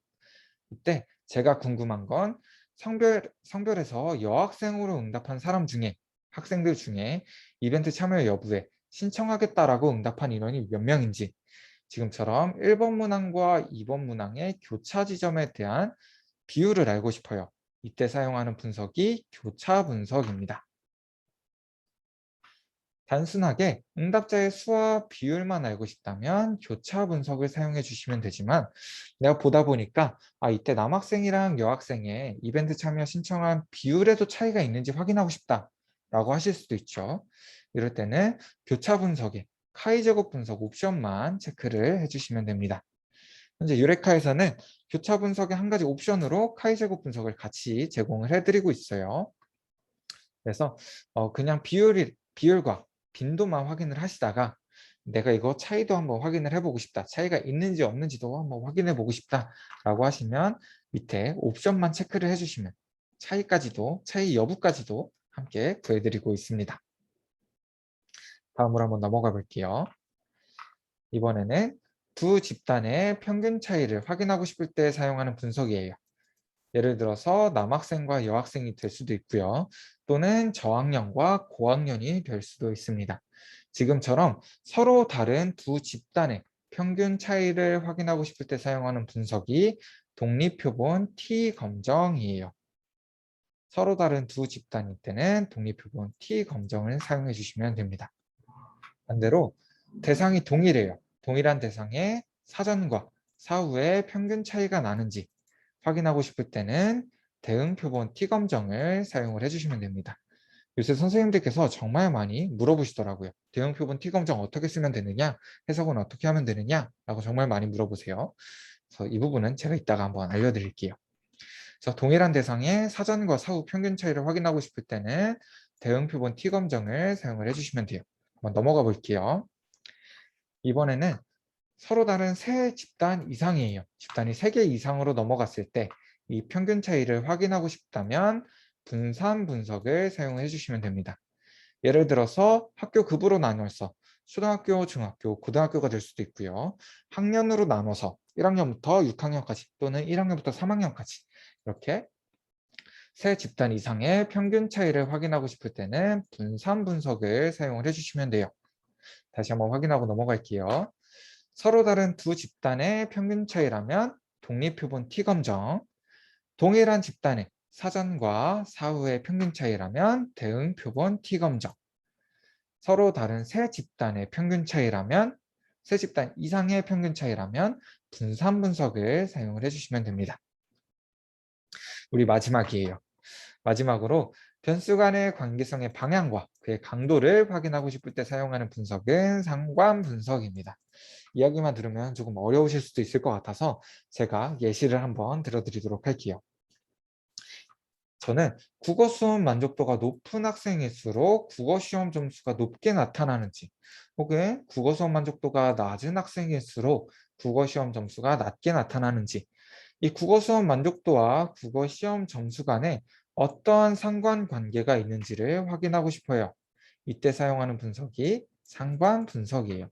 이때 제가 궁금한 건 성별에서 여학생으로 응답한 사람 중에 학생들 중에 이벤트 참여 여부에 신청하겠다라고 응답한 인원이 몇 명인지 지금처럼 1번 문항과 2번 문항의 교차 지점에 대한 비율을 알고 싶어요. 이때 사용하는 분석이 교차 분석입니다. 단순하게 응답자의 수와 비율만 알고 싶다면 교차 분석을 사용해 주시면 되지만 내가 보다 보니까 이때 남학생이랑 여학생의 이벤트 참여 신청한 비율에도 차이가 있는지 확인하고 싶다라고 하실 수도 있죠. 이럴 때는 교차 분석에 카이제곱 분석 옵션만 체크를 해주시면 됩니다. 현재 유레카에서는 교차 분석의 한 가지 옵션으로 카이제곱 분석을 같이 제공을 해드리고 있어요. 그래서 그냥 비율과 빈도만 확인을 하시다가 내가 이거 차이도 한번 확인을 해보고 싶다. 차이가 있는지 없는지도 한번 확인해 보고 싶다라고 하시면 밑에 옵션만 체크를 해주시면 차이 여부까지도 함께 구해드리고 있습니다. 다음으로 한번 넘어가 볼게요. 이번에는 두 집단의 평균 차이를 확인하고 싶을 때 사용하는 분석이에요. 예를 들어서 남학생과 여학생이 될 수도 있고요. 또는 저학년과 고학년이 될 수도 있습니다. 지금처럼 서로 다른 두 집단의 평균 차이를 확인하고 싶을 때 사용하는 분석이 독립표본 T검정이에요. 서로 다른 두 집단일 때는 독립표본 T검정을 사용해 주시면 됩니다. 반대로 대상이 동일해요. 동일한 대상의 사전과 사후의 평균 차이가 나는지 확인하고 싶을 때는 대응 표본 T검정을 사용을 해주시면 됩니다. 요새 선생님들께서 정말 많이 물어보시더라고요. 대응 표본 T검정 어떻게 쓰면 되느냐? 해석은 어떻게 하면 되느냐? 라고 정말 많이 물어보세요. 그래서 이 부분은 제가 이따가 한번 알려드릴게요. 그래서 동일한 대상의 사전과 사후 평균 차이를 확인하고 싶을 때는 대응 표본 T검정을 사용을 해주시면 돼요. 한번 넘어가 볼게요. 이번에는 서로 다른 세 집단 이상이에요. 집단이 3개 이상으로 넘어갔을 때 이 평균 차이를 확인하고 싶다면 분산 분석을 사용해 주시면 됩니다. 예를 들어서 학교 급으로 나눠서 초등학교, 중학교, 고등학교가 될 수도 있고요. 학년으로 나눠서 1학년부터 6학년까지 또는 1학년부터 3학년까지 이렇게 세 집단 이상의 평균 차이를 확인하고 싶을 때는 분산 분석을 사용을 해주시면 돼요. 다시 한번 확인하고 넘어갈게요. 서로 다른 두 집단의 평균 차이라면 독립표본 T검정, 동일한 집단의 사전과 사후의 평균 차이라면 대응 표본 T검정, 서로 다른 세 집단의 평균 차이라면, 세 집단 이상의 평균 차이라면 분산 분석을 사용을 해주시면 됩니다. 우리 마지막이에요. 마지막으로 변수 간의 관계성의 방향과 그의 강도를 확인하고 싶을 때 사용하는 분석은 상관 분석입니다. 이야기만 들으면 조금 어려우실 수도 있을 것 같아서 제가 예시를 한번 들어드리도록 할게요. 저는 국어 수업 만족도가 높은 학생일수록 국어 시험 점수가 높게 나타나는지, 혹은 국어 수업 만족도가 낮은 학생일수록 국어 시험 점수가 낮게 나타나는지, 이 국어 수업 만족도와 국어 시험 점수 간에 어떠한 상관관계가 있는지를 확인하고 싶어요. 이때 사용하는 분석이 상관 분석이에요.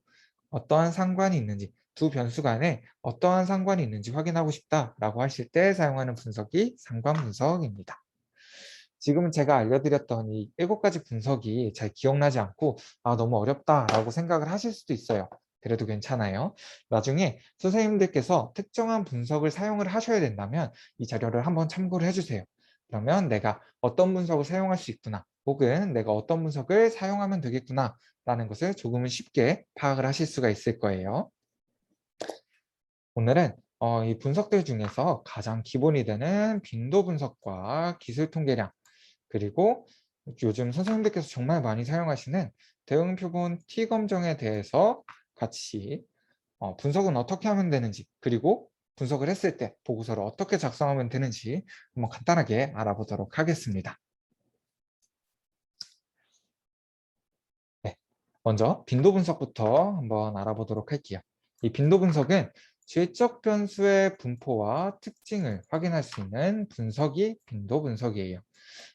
어떠한 상관이 있는지, 두 변수 간에 어떠한 상관이 있는지 확인하고 싶다라고 하실 때 사용하는 분석이 상관 분석입니다. 지금은 제가 알려드렸던 이 7가지 분석이 잘 기억나지 않고 너무 어렵다라고 생각을 하실 수도 있어요. 그래도 괜찮아요. 나중에 선생님들께서 특정한 분석을 사용을 하셔야 된다면 이 자료를 한번 참고를 해주세요. 그러면 내가 어떤 분석을 사용할 수 있구나, 혹은 내가 어떤 분석을 사용하면 되겠구나 라는 것을 조금은 쉽게 파악을 하실 수가 있을 거예요. 오늘은 이 분석들 중에서 가장 기본이 되는 빈도 분석과 기술 통계량, 그리고 요즘 선생님들께서 정말 많이 사용하시는 대응 표본 T 검정에 대해서 같이 분석은 어떻게 하면 되는지, 그리고 분석을 했을 때 보고서를 어떻게 작성하면 되는지 한번 간단하게 알아보도록 하겠습니다. 네, 먼저 빈도 분석부터 한번 알아보도록 할게요. 이 빈도 분석은 질적 변수의 분포와 특징을 확인할 수 있는 분석이 빈도 분석이에요.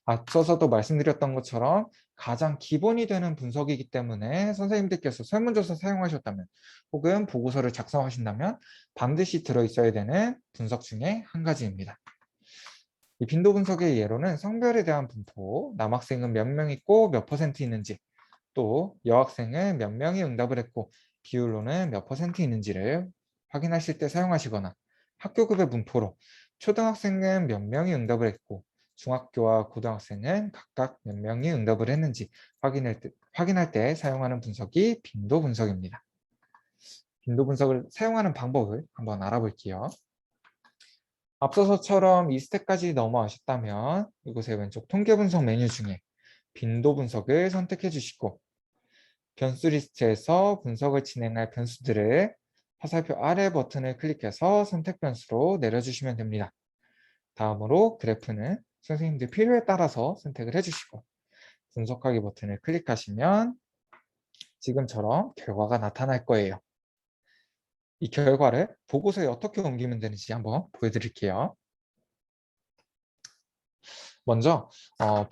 앞서서도 말씀드렸던 것처럼 가장 기본이 되는 분석이기 때문에 선생님들께서 설문조사 사용하셨다면, 혹은 보고서를 작성하신다면 반드시 들어있어야 되는 분석 중에 한 가지입니다. 이 빈도 분석의 예로는 성별에 대한 분포, 남학생은 몇 명 있고 몇 퍼센트 있는지, 또 여학생은 몇 명이 응답을 했고 비율로는 몇 퍼센트 있는지를 확인하실 때 사용하시거나, 학교급의 분포로 초등학생은 몇 명이 응답을 했고 중학교와 고등학생은 각각 몇 명이 응답을 했는지 확인할 때 사용하는 분석이 빈도 분석입니다. 빈도 분석을 사용하는 방법을 한번 알아볼게요. 앞서서처럼 이 스텝까지 넘어가셨다면 이곳의 왼쪽 통계 분석 메뉴 중에 빈도 분석을 선택해 주시고, 변수 리스트에서 분석을 진행할 변수들을 화살표 아래 버튼을 클릭해서 선택 변수로 내려주시면 됩니다. 다음으로 그래프는 선생님들 필요에 따라서 선택을 해주시고, 분석하기 버튼을 클릭하시면 지금처럼 결과가 나타날 거예요. 이 결과를 보고서에 어떻게 옮기면 되는지 한번 보여드릴게요. 먼저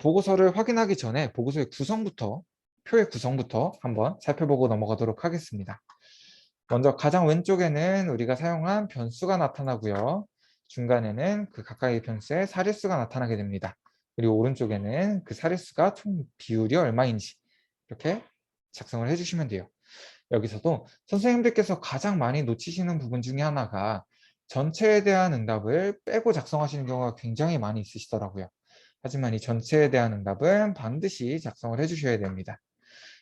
보고서를 확인하기 전에 보고서의 구성부터, 표의 구성부터 한번 살펴보고 넘어가도록 하겠습니다. 먼저 가장 왼쪽에는 우리가 사용한 변수가 나타나고요. 중간에는 그 각각의 변수의 사례수가 나타나게 됩니다. 그리고 오른쪽에는 그 사례수가 총 비율이 얼마인지 이렇게 작성을 해주시면 돼요. 여기서도 선생님들께서 가장 많이 놓치시는 부분 중에 하나가 전체에 대한 응답을 빼고 작성하시는 경우가 굉장히 많이 있으시더라고요. 하지만 이 전체에 대한 응답은 반드시 작성을 해주셔야 됩니다.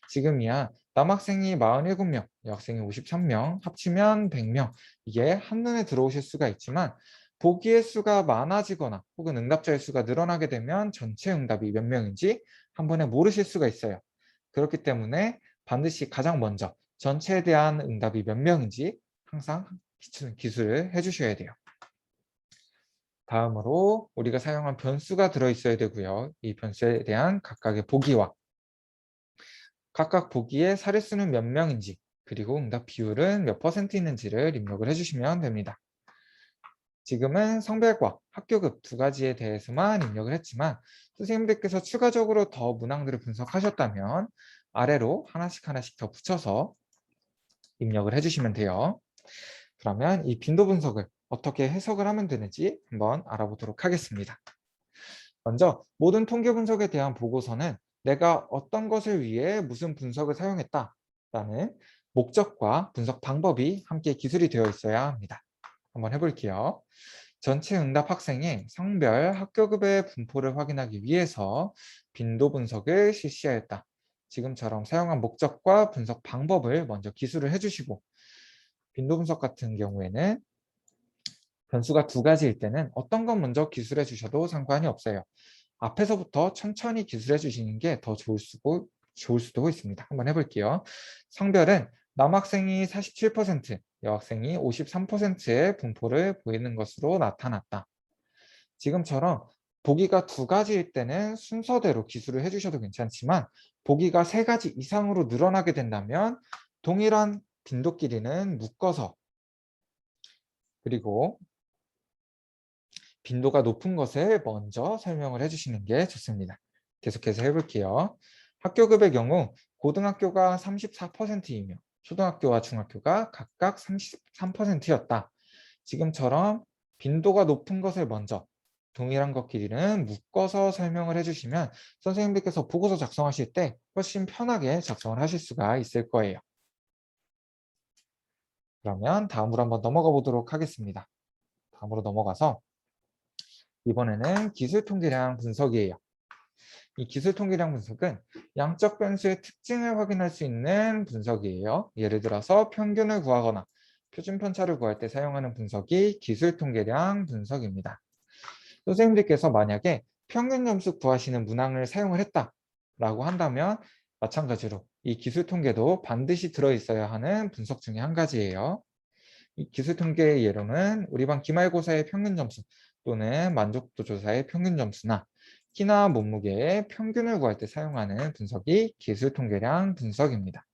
지금이야 남학생이 47명, 여학생이 53명, 합치면 100명, 이게 한눈에 들어오실 수가 있지만 보기의 수가 많아지거나 혹은 응답자의 수가 늘어나게 되면 전체 응답이 몇 명인지 한 번에 모르실 수가 있어요. 그렇기 때문에 반드시 가장 먼저 전체에 대한 응답이 몇 명인지 항상 기술을 해주셔야 돼요. 다음으로 우리가 사용한 변수가 들어있어야 되고요. 이 변수에 대한 각각의 보기와 각각 보기의 사례수는 몇 명인지, 그리고 응답 비율은 몇 퍼센트 있는지를 입력을 해주시면 됩니다. 지금은 성별과 학교급 두 가지에 대해서만 입력을 했지만 선생님들께서 추가적으로 더 문항들을 분석하셨다면 아래로 하나씩 하나씩 더 붙여서 입력을 해주시면 돼요. 그러면 이 빈도 분석을 어떻게 해석을 하면 되는지 한번 알아보도록 하겠습니다. 먼저 모든 통계 분석에 대한 보고서는 내가 어떤 것을 위해 무슨 분석을 사용했다라는 목적과 분석 방법이 함께 기술이 되어 있어야 합니다. 한번 해볼게요. 전체 응답 학생의 성별 학교급의 분포를 확인하기 위해서 빈도 분석을 실시하였다. 지금처럼 사용한 목적과 분석 방법을 먼저 기술을 해주시고, 빈도 분석 같은 경우에는 변수가 두 가지일 때는 어떤 건 먼저 기술해 주셔도 상관이 없어요. 앞에서부터 천천히 기술해 주시는 게 더 좋을 수도 있습니다. 한번 해볼게요. 성별은 남학생이 47%, 여학생이 53%의 분포를 보이는 것으로 나타났다. 지금처럼 보기가 두 가지일 때는 순서대로 기술을 해주셔도 괜찮지만, 보기가 세 가지 이상으로 늘어나게 된다면 동일한 빈도끼리는 묶어서, 그리고 빈도가 높은 것을 먼저 설명을 해주시는 게 좋습니다. 계속해서 해볼게요. 학교급의 경우 고등학교가 34%이며 초등학교와 중학교가 각각 33%였다. 지금처럼 빈도가 높은 것을 먼저, 동일한 것끼리는 묶어서 설명을 해주시면 선생님들께서 보고서 작성하실 때 훨씬 편하게 작성을 하실 수가 있을 거예요. 그러면 다음으로 한번 넘어가 보도록 하겠습니다. 다음으로 넘어가서 이번에는 기술 통계량 분석이에요. 이 기술 통계량 분석은 양적 변수의 특징을 확인할 수 있는 분석이에요. 예를 들어서 평균을 구하거나 표준 편차를 구할 때 사용하는 분석이 기술 통계량 분석입니다. 선생님들께서 만약에 평균 점수 구하시는 문항을 사용을 했다라고 한다면 마찬가지로 이 기술 통계도 반드시 들어있어야 하는 분석 중에 한 가지예요. 이 기술 통계의 예로는 우리 반 기말고사의 평균 점수 또는 만족도 조사의 평균 점수나 키나 몸무게의 평균을 구할 때 사용하는 분석이 기술 통계량 분석입니다.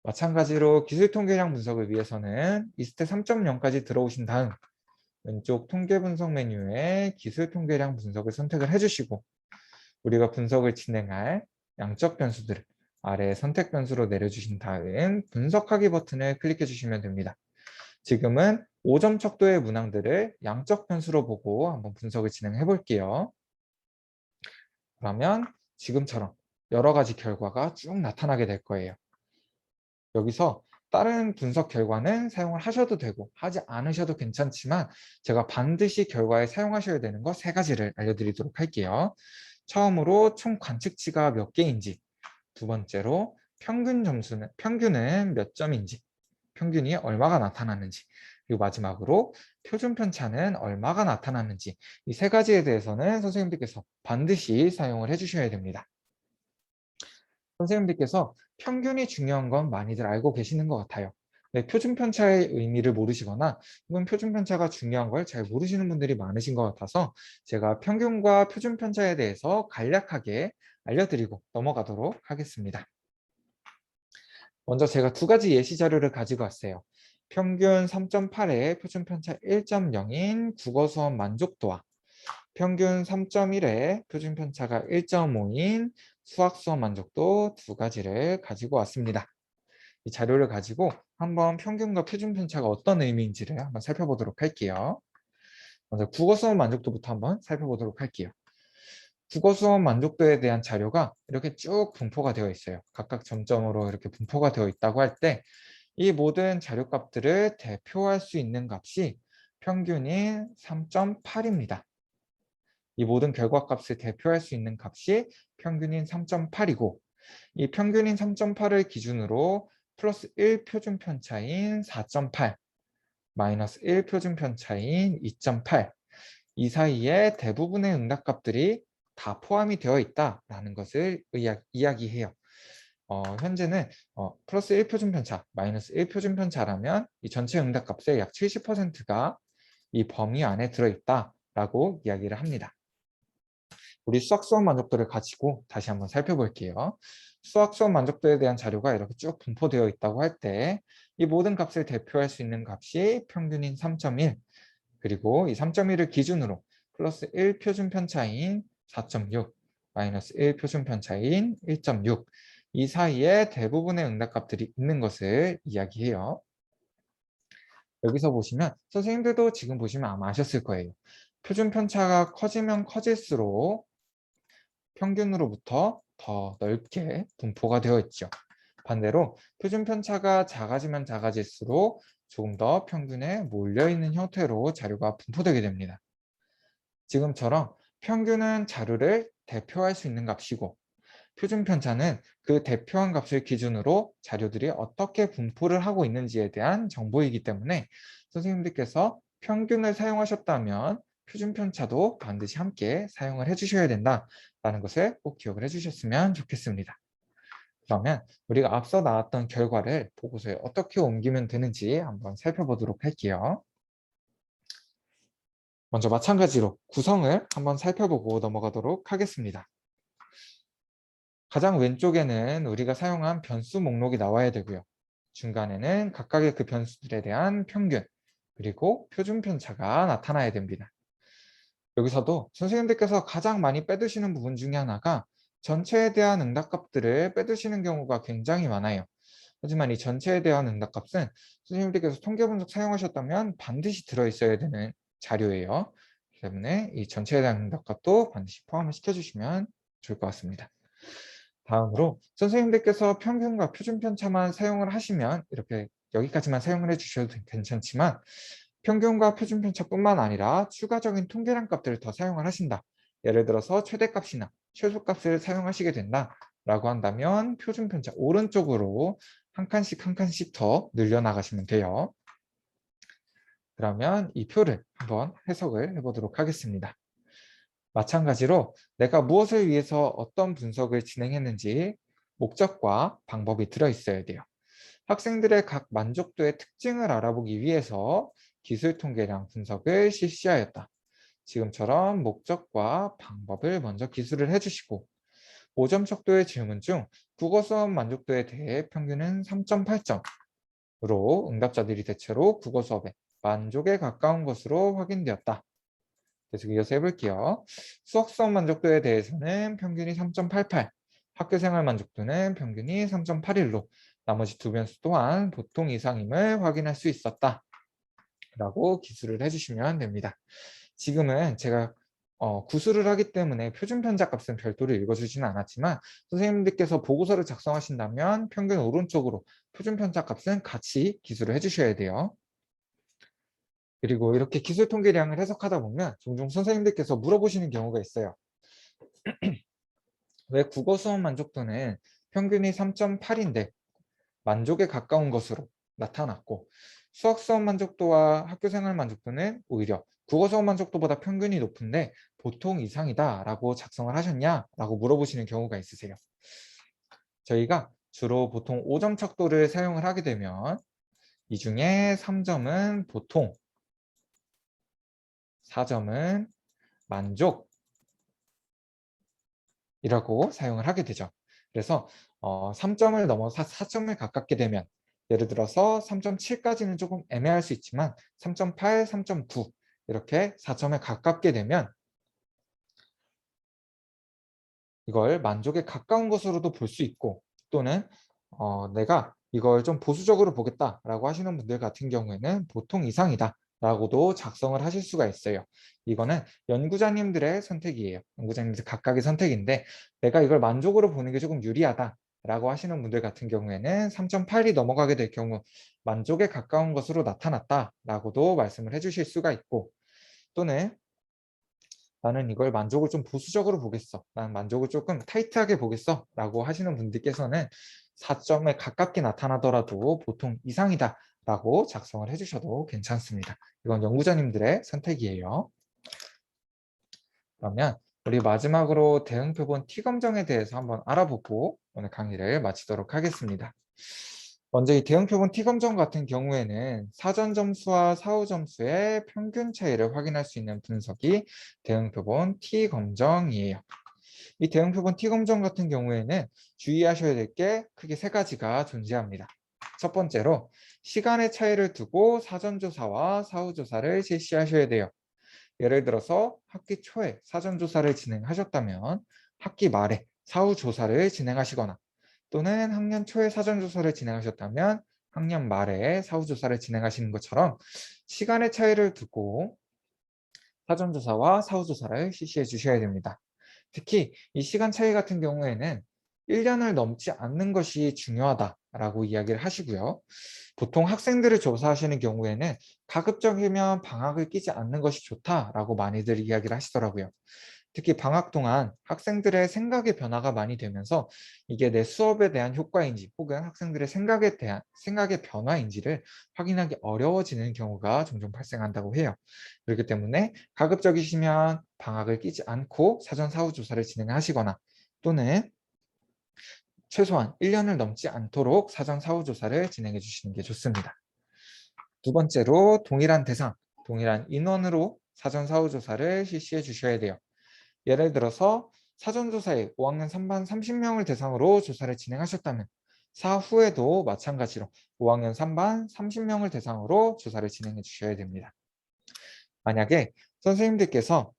마찬가지로 기술 통계량 분석을 위해서는 이스트 3.0까지 들어오신 다음 왼쪽 통계 분석 메뉴에 기술 통계량 분석을 선택을 해주시고, 우리가 분석을 진행할 양적 변수들을 아래 선택 변수로 내려주신 다음 분석하기 버튼을 클릭해 주시면 됩니다. 지금은 5점 척도의 문항들을 양적 변수로 보고 한번 분석을 진행해 볼게요. 그러면 지금처럼 여러 가지 결과가 쭉 나타나게 될 거예요. 여기서 다른 분석 결과는 사용을 하셔도 되고 하지 않으셔도 괜찮지만, 제가 반드시 결과에 사용하셔야 되는 거 세 가지를 알려드리도록 할게요. 처음으로 총 관측치가 몇 개인지, 두 번째로 평균은 몇 점인지, 평균이 얼마가 나타났는지, 그리고 마지막으로 표준 편차는 얼마가 나타났는지, 이 세 가지에 대해서는 선생님들께서 반드시 사용을 해주셔야 됩니다. 선생님들께서 평균이 중요한 건 많이들 알고 계시는 것 같아요. 네, 표준 편차의 의미를 모르시거나 혹은 표준 편차가 중요한 걸 잘 모르시는 분들이 많으신 것 같아서 제가 평균과 표준 편차에 대해서 간략하게 알려드리고 넘어가도록 하겠습니다. 먼저 제가 두 가지 예시 자료를 가지고 왔어요. 평균 3.8에 표준 편차 1.0인 국어 수업 만족도와 평균 3.1에 표준 편차가 1.5인 수학 수업 만족도 두 가지를 가지고 왔습니다. 이 자료를 가지고 한번 평균과 표준 편차가 어떤 의미인지를 한번 살펴보도록 할게요. 먼저 국어 수업 만족도부터 한번 살펴보도록 할게요. 국어 수업 만족도에 대한 자료가 이렇게 쭉 분포가 되어 있어요. 각각 점점으로 이렇게 분포가 되어 있다고 할 때 이 모든 자료값들을 대표할 수 있는 값이 평균인 3.8입니다. 이 모든 결과값을 대표할 수 있는 값이 평균인 3.8이고, 이 평균인 3.8을 기준으로 플러스 1 표준 편차인 4.8, 마이너스 1 표준 편차인 2.8, 이 사이에 대부분의 응답값들이 다 포함이 되어 있다라는 것을 이야기해요. 현재는 플러스 1 표준 편차, 마이너스 1 표준 편차라면 이 전체 응답값의 약 70%가 이 범위 안에 들어있다라고 이야기를 합니다. 우리 수학 수업 만족도를 가지고 다시 한번 살펴볼게요. 수학 수업 만족도에 대한 자료가 이렇게 쭉 분포되어 있다고 할 때 이 모든 값을 대표할 수 있는 값이 평균인 3.1, 그리고 이 3.1을 기준으로 플러스 1 표준 편차인 4.6, 마이너스 1 표준 편차인 1.6, 이 사이에 대부분의 응답값들이 있는 것을 이야기해요. 여기서 보시면 선생님들도 지금 보시면 아마 아셨을 거예요. 표준 편차가 커지면 커질수록 평균으로부터 더 넓게 분포가 되어 있죠. 반대로 표준 편차가 작아지면 작아질수록 조금 더 평균에 몰려있는 형태로 자료가 분포되게 됩니다. 지금처럼 평균은 자료를 대표할 수 있는 값이고, 표준 편차는 그 대표한 값을 기준으로 자료들이 어떻게 분포를 하고 있는지에 대한 정보이기 때문에 선생님들께서 평균을 사용하셨다면 표준 편차도 반드시 함께 사용을 해주셔야 된다라는 것을 꼭 기억을 해주셨으면 좋겠습니다. 그러면 우리가 앞서 나왔던 결과를 보고서에 어떻게 옮기면 되는지 한번 살펴보도록 할게요. 먼저 마찬가지로 구성을 한번 살펴보고 넘어가도록 하겠습니다. 가장 왼쪽에는 우리가 사용한 변수 목록이 나와야 되고요. 중간에는 각각의 그 변수들에 대한 평균, 그리고 표준 편차가 나타나야 됩니다. 여기서도 선생님들께서 가장 많이 빼두시는 부분 중에 하나가 전체에 대한 응답값들을 빼두시는 경우가 굉장히 많아요. 하지만 이 전체에 대한 응답값은 선생님들께서 통계 분석 사용하셨다면 반드시 들어있어야 되는 자료예요. 그렇기 때문에 이 전체에 대한 응답값도 반드시 포함을 시켜주시면 좋을 것 같습니다. 다음으로 선생님들께서 평균과 표준 편차만 사용을 하시면 이렇게 여기까지만 사용을 해주셔도 괜찮지만 평균과 표준 편차뿐만 아니라 추가적인 통계량 값들을 더 사용을 하신다. 예를 들어서 최대값이나 최소값을 사용하시게 된다 라고 한다면 표준 편차 오른쪽으로 한 칸씩 한 칸씩 더 늘려나가시면 돼요. 그러면 이 표를 한번 해석을 해보도록 하겠습니다. 마찬가지로 내가 무엇을 위해서 어떤 분석을 진행했는지 목적과 방법이 들어있어야 돼요. 학생들의 각 만족도의 특징을 알아보기 위해서 기술 통계량 분석을 실시하였다. 지금처럼 목적과 방법을 먼저 기술을 해주시고 5점 척도의 질문 중 국어 수업 만족도에 대해 평균은 3.8점으로 응답자들이 대체로 국어 수업에 만족에 가까운 것으로 확인되었다. 계속 이어서 해볼게요. 수학 수업 만족도에 대해서는 평균이 3.88, 학교생활 만족도는 평균이 3.81로 나머지 두 변수 또한 보통 이상임을 확인할 수 있었다. 라고 기술을 해주시면 됩니다. 지금은 제가 구술을 하기 때문에 표준 편차 값은 별도로 읽어주지는 않았지만 선생님들께서 보고서를 작성하신다면 평균 오른쪽으로 표준 편차 값은 같이 기술을 해주셔야 돼요. 그리고 이렇게 기술 통계량을 해석하다 보면 종종 선생님들께서 물어보시는 경우가 있어요. 왜 국어 수업 만족도는 평균이 3.8인데 만족에 가까운 것으로 나타났고 수학 수업 만족도와 학교생활 만족도는 오히려 국어 수업 만족도보다 평균이 높은데 보통 이상이다 라고 작성을 하셨냐? 라고 물어보시는 경우가 있으세요. 저희가 주로 보통 5점 척도를 사용을 하게 되면 이 중에 3점은 보통, 4점은 만족 이라고 사용을 하게 되죠. 그래서 3점을 넘어서 4점을 가깝게 되면 예를 들어서 3.7까지는 조금 애매할 수 있지만 3.8, 3.9 이렇게 4점에 가깝게 되면 이걸 만족에 가까운 것으로도 볼 수 있고 또는 내가 이걸 좀 보수적으로 보겠다라고 하시는 분들 같은 경우에는 보통 이상이다 라고도 작성을 하실 수가 있어요. 이거는 연구자님들의 선택이에요. 연구자님들 각각의 선택인데 내가 이걸 만족으로 보는 게 조금 유리하다 라고 하시는 분들 같은 경우에는 3.8이 넘어가게 될 경우 만족에 가까운 것으로 나타났다 라고도 말씀을 해주실 수가 있고 또는 나는 이걸 만족을 좀 보수적으로 보겠어. 나는 만족을 조금 타이트하게 보겠어. 라고 하시는 분들께서는 4점에 가깝게 나타나더라도 보통 이상이다. 라고 작성을 해주셔도 괜찮습니다. 이건 연구자님들의 선택이에요. 그러면 우리 마지막으로 대응표본 T검정에 대해서 한번 알아보고 오늘 강의를 마치도록 하겠습니다. 먼저 이 대응표본 T검정 같은 경우에는 사전 점수와 사후 점수의 평균 차이를 확인할 수 있는 분석이 대응표본 T검정이에요. 이 대응표본 T검정 같은 경우에는 주의하셔야 될 게 크게 세 가지가 존재합니다. 첫 번째로 시간의 차이를 두고 사전조사와 사후조사를 실시하셔야 돼요. 예를 들어서 학기 초에 사전조사를 진행하셨다면 학기 말에 사후조사를 진행하시거나 또는 학년 초에 사전조사를 진행하셨다면 학년 말에 사후조사를 진행하시는 것처럼 시간의 차이를 두고 사전조사와 사후조사를 실시해 주셔야 됩니다. 특히 이 시간 차이 같은 경우에는 1년을 넘지 않는 것이 중요하다라고 이야기를 하시고요. 보통 학생들을 조사하시는 경우에는 가급적이면 방학을 끼지 않는 것이 좋다라고 많이들 이야기를 하시더라고요. 특히 방학 동안 학생들의 생각의 변화가 많이 되면서 이게 내 수업에 대한 효과인지 혹은 학생들의 생각의 변화인지를 확인하기 어려워지는 경우가 종종 발생한다고 해요. 그렇기 때문에 가급적이시면 방학을 끼지 않고 사전 사후 조사를 진행하시거나 또는 최소한 1년을 넘지 않도록 사전 사후 조사를 진행해 주시는 게 좋습니다. 두 번째로 동일한 대상, 동일한 인원으로 사전 사후 조사를 실시해 주셔야 돼요. 예를 들어서 사전조사에 5학년 3반 30명을 대상으로 조사를 진행하셨다면 사후에도 마찬가지로 5학년 3반 30명을 대상으로 조사를 진행해 주셔야 됩니다. 만약에 선생님들께서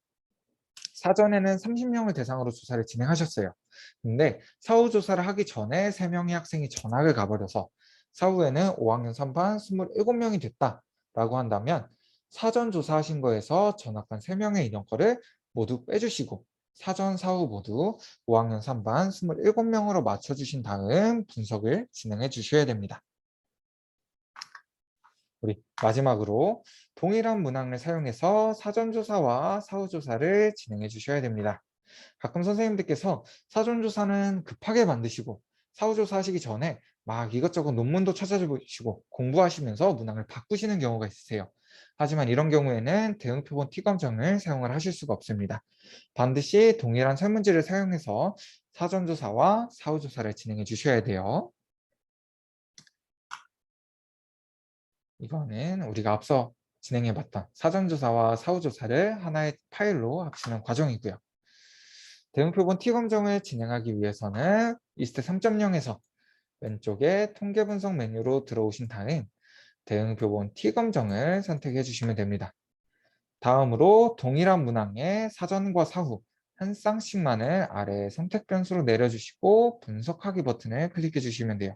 사전에는 30명을 대상으로 조사를 진행하셨어요. 근데 사후 조사를 하기 전에 3명의 학생이 전학을 가버려서 사후에는 5학년 3반 27명이 됐다라고 한다면 사전 조사하신 거에서 전학한 3명의 인원거를 모두 빼주시고 사전 사후 모두 5학년 3반 27명으로 맞춰주신 다음 분석을 진행해 주셔야 됩니다. 우리 마지막으로 동일한 문항을 사용해서 사전조사와 사후조사를 진행해 주셔야 됩니다. 가끔 선생님들께서 사전조사는 급하게 만드시고 사후조사 하시기 전에 막 이것저것 논문도 찾아보시고 공부하시면서 문항을 바꾸시는 경우가 있으세요. 하지만 이런 경우에는 대응표본 T검정을 사용을 하실 수가 없습니다. 반드시 동일한 설문지를 사용해서 사전조사와 사후조사를 진행해 주셔야 돼요. 이거는 우리가 앞서 진행해봤던 사전조사와 사후조사를 하나의 파일로 합치는 과정이고요. 대응표본 T검정을 진행하기 위해서는 이스트 3.0에서 왼쪽에 통계 분석 메뉴로 들어오신 다음 대응표본 T검정을 선택해 주시면 됩니다. 다음으로 동일한 문항의 사전과 사후 한 쌍씩만을 아래 선택 변수로 내려주시고 분석하기 버튼을 클릭해 주시면 돼요.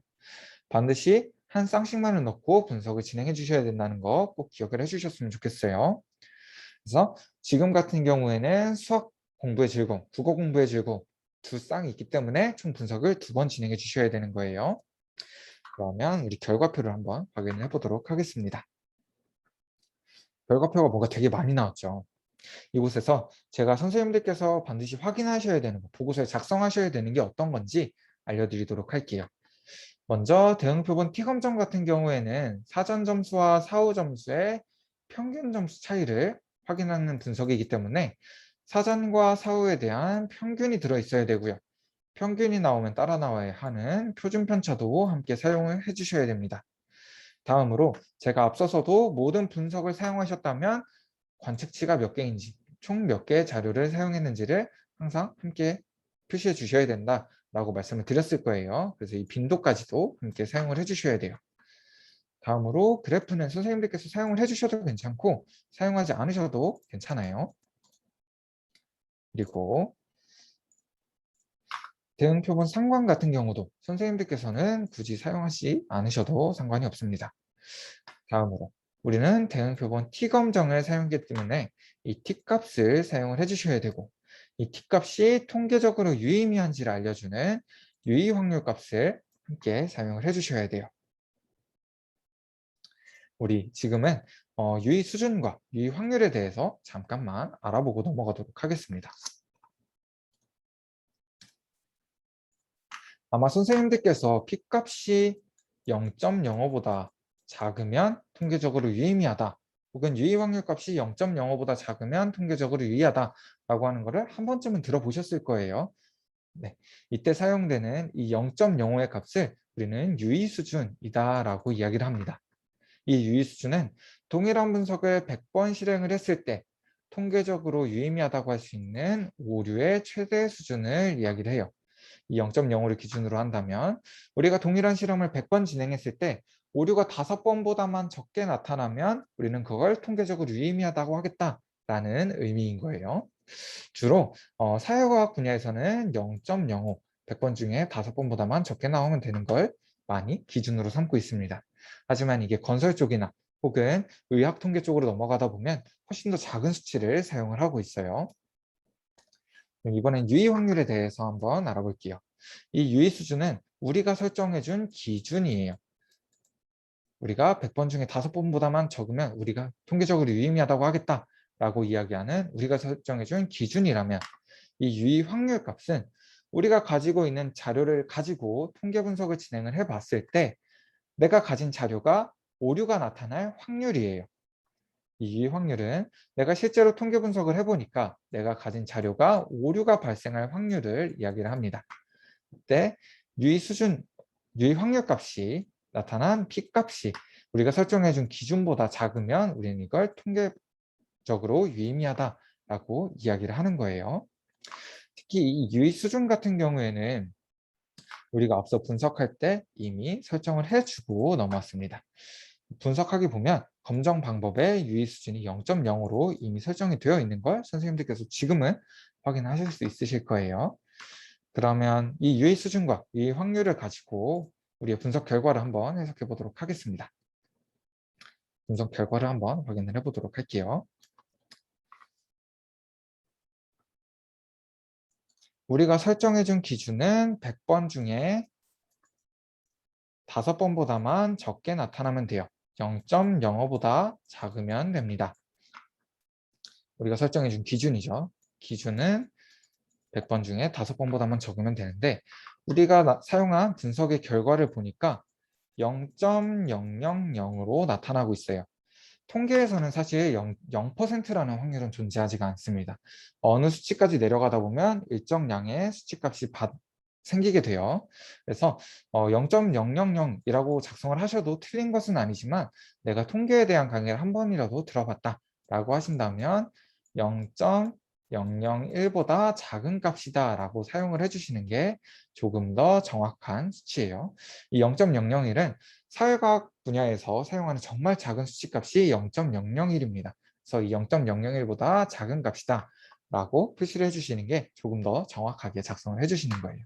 반드시 한 쌍씩만을 넣고 분석을 진행해 주셔야 된다는 거 꼭 기억을 해주셨으면 좋겠어요. 그래서 지금 같은 경우에는 수학 공부의 즐거움, 국어 공부의 즐거움 두 쌍이 있기 때문에 총 분석을 2번 진행해 주셔야 되는 거예요. 그러면 우리 결과표를 한번 확인해 보도록 하겠습니다. 결과표가 뭔가 되게 많이 나왔죠. 이곳에서 제가 선생님들께서 반드시 확인하셔야 되는 거, 보고서에 작성하셔야 되는 게 어떤 건지 알려드리도록 할게요. 먼저 대응표본 T검정 같은 경우에는 사전 점수와 사후 점수의 평균 점수 차이를 확인하는 분석이기 때문에 사전과 사후에 대한 평균이 들어있어야 되고요. 평균이 나오면 따라 나와야 하는 표준 편차도 함께 사용을 해주셔야 됩니다. 다음으로 제가 앞서서도 모든 분석을 사용하셨다면 관측치가 몇 개인지, 총 몇 개의 자료를 사용했는지를 항상 함께 표시해 주셔야 된다라고 말씀을 드렸을 거예요. 그래서 이 빈도까지도 함께 사용을 해주셔야 돼요. 다음으로 그래프는 선생님들께서 사용을 해주셔도 괜찮고 사용하지 않으셔도 괜찮아요. 그리고 대응표본 상관 같은 경우도 선생님들께서는 굳이 사용하지 않으셔도 상관이 없습니다. 다음으로 우리는 대응표본 T검정을 사용하기 때문에 이 T값을 사용을 해주셔야 되고 이 T값이 통계적으로 유의미한지를 알려주는 유의 확률 값을 함께 사용을 해주셔야 돼요. 우리 지금은 유의 수준과 유의 확률에 대해서 잠깐만 알아보고 넘어가도록 하겠습니다. 아마 선생님들께서 P값이 0.05보다 작으면 통계적으로 유의미하다. 혹은 유의 확률 값이 0.05보다 작으면 통계적으로 유의하다 라고 하는 것을 한 번쯤은 들어보셨을 거예요. 네, 이때 사용되는 이 0.05의 값을 우리는 유의 수준이다 라고 이야기를 합니다. 이 유의 수준은 동일한 분석을 100번 실행을 했을 때 통계적으로 유의미하다고 할 수 있는 오류의 최대 수준을 이야기를 해요. 이 0.05를 기준으로 한다면 우리가 동일한 실험을 100번 진행했을 때 오류가 5번보다만 적게 나타나면 우리는 그걸 통계적으로 유의미하다고 하겠다라는 의미인 거예요. 주로 사회과학 분야에서는 0.05, 100번 중에 5번보다만 적게 나오면 되는 걸 많이 기준으로 삼고 있습니다. 하지만 이게 건설 쪽이나 혹은 의학 통계 쪽으로 넘어가다 보면 훨씬 더 작은 수치를 사용을 하고 있어요. 이번엔 유의 확률에 대해서 한번 알아볼게요. 이 유의 수준은 우리가 설정해준 기준이에요. 우리가 100번 중에 5번보다만 적으면 우리가 통계적으로 유의미하다고 하겠다라고 이야기하는 우리가 설정해준 기준이라면 이 유의 확률 값은 우리가 가지고 있는 자료를 가지고 통계 분석을 진행을 해봤을 때 내가 가진 자료가 오류가 나타날 확률이에요. 이 유의 확률은 내가 실제로 통계 분석을 해보니까 내가 가진 자료가 오류가 발생할 확률을 이야기를 합니다. 그때 유의 수준, 유의 확률 값이 나타난 P값이 우리가 설정해준 기준보다 작으면 우리는 이걸 통계적으로 유의미하다라고 이야기를 하는 거예요. 특히 이 유의 수준 같은 경우에는 우리가 앞서 분석할 때 이미 설정을 해주고 넘어왔습니다. 분석하기 보면 검정 방법의 유의 수준이 0.0으로 이미 설정이 되어 있는 걸 선생님들께서 지금은 확인하실 수 있으실 거예요. 그러면 이 유의 수준과 유의 확률을 가지고 우리의 분석 결과를 한번 해석해 보도록 하겠습니다. 분석 결과를 한번 확인을 해 보도록 할게요. 우리가 설정해 준 기준은 100번 중에 5번보다만 적게 나타나면 돼요. 0.05보다 작으면 됩니다. 우리가 설정해 준 기준이죠. 기준은 100번 중에 5번보다만 적으면 되는데 우리가 사용한 분석의 결과를 보니까 0.000으로 나타나고 있어요. 통계에서는 사실 0%라는 확률은 존재하지가 않습니다. 어느 수치까지 내려가다 보면 일정량의 수치값이 생기게 돼요. 그래서 0.000이라고 작성을 하셔도 틀린 것은 아니지만 내가 통계에 대한 강의를 한 번이라도 들어봤다라고 하신다면 0.001보다 작은 값이다 라고 사용을 해주시는 게 조금 더 정확한 수치예요. 이 0.001은 사회과학 분야에서 사용하는 정말 작은 수치값이 0.001입니다. 그래서 이 0.001보다 작은 값이다 라고 표시를 해주시는 게 조금 더 정확하게 작성을 해주시는 거예요.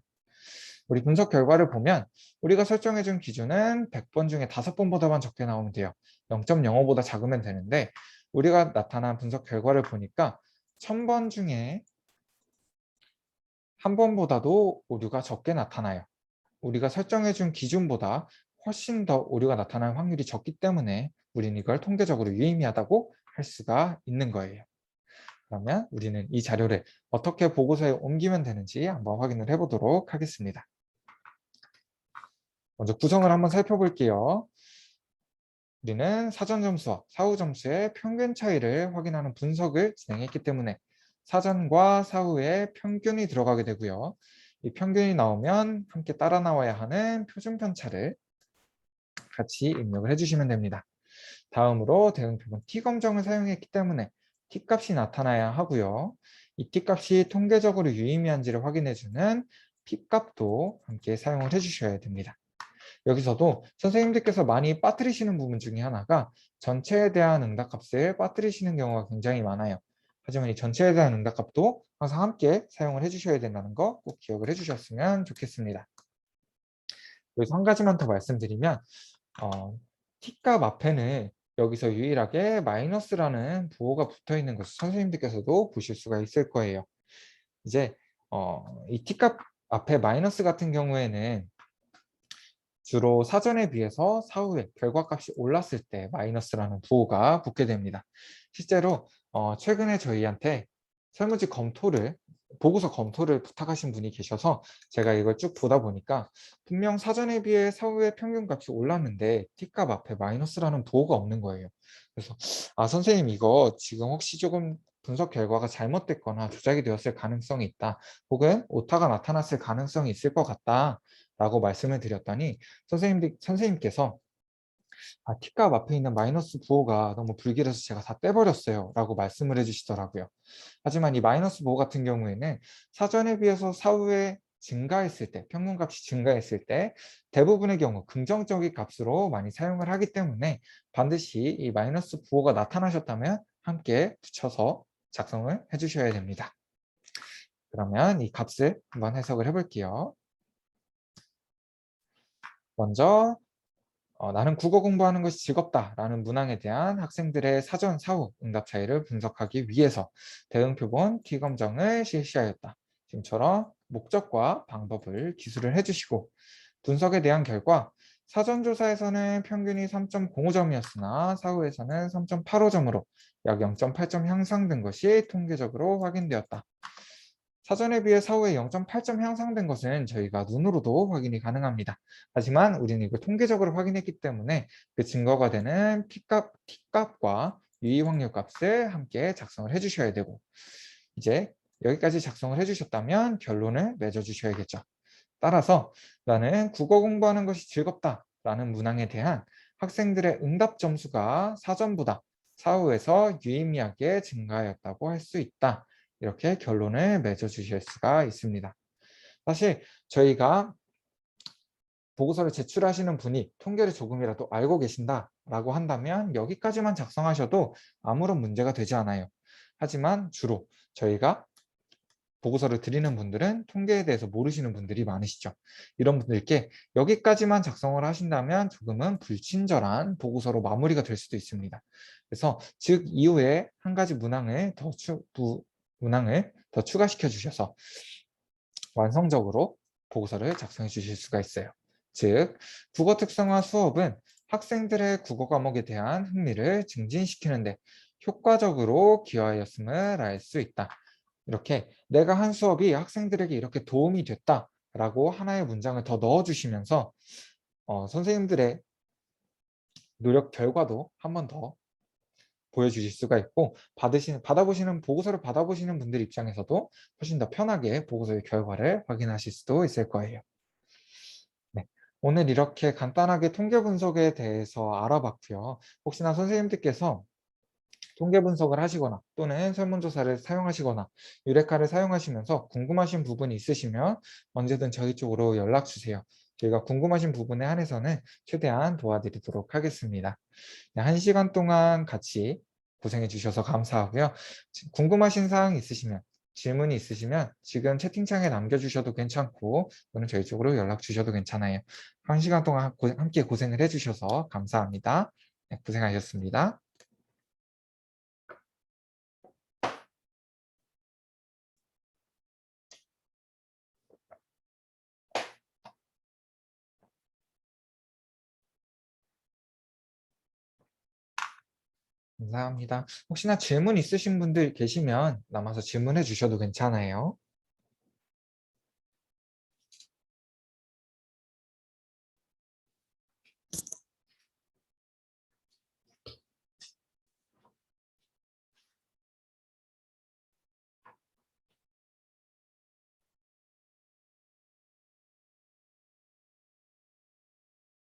우리 분석 결과를 보면 우리가 설정해준 기준은 100번 중에 5번보다만 적게 나오면 돼요. 0.05보다 작으면 되는데 우리가 나타난 분석 결과를 보니까 1000번 중에 한 번보다도 오류가 적게 나타나요. 우리가 설정해준 기준보다 훨씬 더 오류가 나타날 확률이 적기 때문에 우리는 이걸 통계적으로 유의미하다고 할 수가 있는 거예요. 그러면 우리는 이 자료를 어떻게 보고서에 옮기면 되는지 한번 확인을 해보도록 하겠습니다. 먼저 구성을 한번 살펴볼게요. 우리는 사전 점수와 사후 점수의 평균 차이를 확인하는 분석을 진행했기 때문에 사전과 사후의 평균이 들어가게 되고요. 이 평균이 나오면 함께 따라 나와야 하는 표준 편차를 같이 입력을 해주시면 됩니다. 다음으로 대응표본 T검정을 사용했기 때문에 T값이 나타나야 하고요. 이 T값이 통계적으로 유의미한지를 확인해주는 P값도 함께 사용을 해주셔야 됩니다. 여기서도 선생님들께서 많이 빠뜨리시는 부분 중에 하나가 전체에 대한 응답값을 빠뜨리시는 경우가 굉장히 많아요. 하지만 이 전체에 대한 응답값도 항상 함께 사용을 해주셔야 된다는 거 꼭 기억을 해주셨으면 좋겠습니다. 여기서 한 가지만 더 말씀드리면 T값 앞에는 여기서 유일하게 마이너스라는 부호가 붙어 있는 것을 선생님들께서도 보실 수가 있을 거예요. 이제 이 T값 앞에 마이너스 같은 경우에는 주로 사전에 비해서 사후에 결과값이 올랐을 때 마이너스라는 부호가 붙게 됩니다. 실제로 최근에 저희한테 설문지 검토를 보고서 검토를 부탁하신 분이 계셔서 제가 이걸 쭉 보다 보니까 분명 사전에 비해 사후에 평균값이 올랐는데 T값 앞에 마이너스라는 부호가 없는 거예요. 그래서 선생님 이거 지금 혹시 조금 분석 결과가 잘못됐거나 조작이 되었을 가능성이 있다. 혹은 오타가 나타났을 가능성이 있을 것 같다. 라고 말씀을 드렸더니 선생님께서 T값 앞에 있는 마이너스 부호가 너무 불길해서 제가 다 떼버렸어요 라고 말씀을 해주시더라고요. 하지만 이 마이너스 부호 같은 경우에는 사전에 비해서 사후에 증가했을 때, 평균값이 증가했을 때 대부분의 경우 긍정적인 값으로 많이 사용을 하기 때문에 반드시 이 마이너스 부호가 나타나셨다면 함께 붙여서 작성을 해주셔야 됩니다. 그러면 이 값을 한번 해석을 해볼게요. 먼저 나는 국어 공부하는 것이 즐겁다라는 문항에 대한 학생들의 사전, 사후 응답 차이를 분석하기 위해서 대응표본 T검정을 실시하였다. 지금처럼 목적과 방법을 기술을 해주시고 분석에 대한 결과 사전조사에서는 평균이 3.05점이었으나 사후에서는 3.85점으로 약 0.8점 향상된 것이 통계적으로 확인되었다. 사전에 비해 사후에 0.8점 향상된 것은 저희가 눈으로도 확인이 가능합니다. 하지만 우리는 이걸 통계적으로 확인했기 때문에 그 증거가 되는 T값과 유의 확률 값을 함께 작성을 해주셔야 되고, 이제 여기까지 작성을 해주셨다면 결론을 맺어주셔야겠죠. 따라서 나는 국어 공부하는 것이 즐겁다 라는 문항에 대한 학생들의 응답 점수가 사전보다 사후에서 유의미하게 증가하였다고 할 수 있다. 이렇게 결론을 맺어주실 수가 있습니다. 사실 저희가 보고서를 제출하시는 분이 통계를 조금이라도 알고 계신다라고 한다면 여기까지만 작성하셔도 아무런 문제가 되지 않아요. 하지만 주로 저희가 보고서를 드리는 분들은 통계에 대해서 모르시는 분들이 많으시죠. 이런 분들께 여기까지만 작성을 하신다면 조금은 불친절한 보고서로 마무리가 될 수도 있습니다. 그래서 즉 이후에 한 가지 문항을 더 추가시켜 주셔서 완성적으로 보고서를 작성해 주실 수가 있어요. 즉 국어 특성화 수업은 학생들의 국어 과목에 대한 흥미를 증진시키는데 효과적으로 기여하였음을 알 수 있다. 이렇게 내가 한 수업이 학생들에게 이렇게 도움이 됐다라고 하나의 문장을 더 넣어주시면서 선생님들의 노력 결과도 한 번 더 보여주실 수가 있고 보고서를 받아보시는 분들 입장에서도 훨씬 더 편하게 보고서의 결과를 확인하실 수도 있을 거예요. 네. 오늘 이렇게 간단하게 통계 분석에 대해서 알아봤고요. 혹시나 선생님들께서 통계 분석을 하시거나 또는 설문조사를 사용하시거나 유레카를 사용하시면서 궁금하신 부분이 있으시면 언제든 저희 쪽으로 연락 주세요. 저희가 궁금하신 부분에 한해서는 최대한 도와드리도록 하겠습니다. 1시간 동안 같이 고생해 주셔서 감사하고요. 궁금하신 사항 있으시면 질문이 있으시면 지금 채팅창에 남겨주셔도 괜찮고 또는 저희 쪽으로 연락 주셔도 괜찮아요. 1시간 동안 함께 고생을 해주셔서 감사합니다. 네, 고생하셨습니다. 감사합니다. 혹시나 질문 있으신 분들 계시면 남아서 질문해 주셔도 괜찮아요.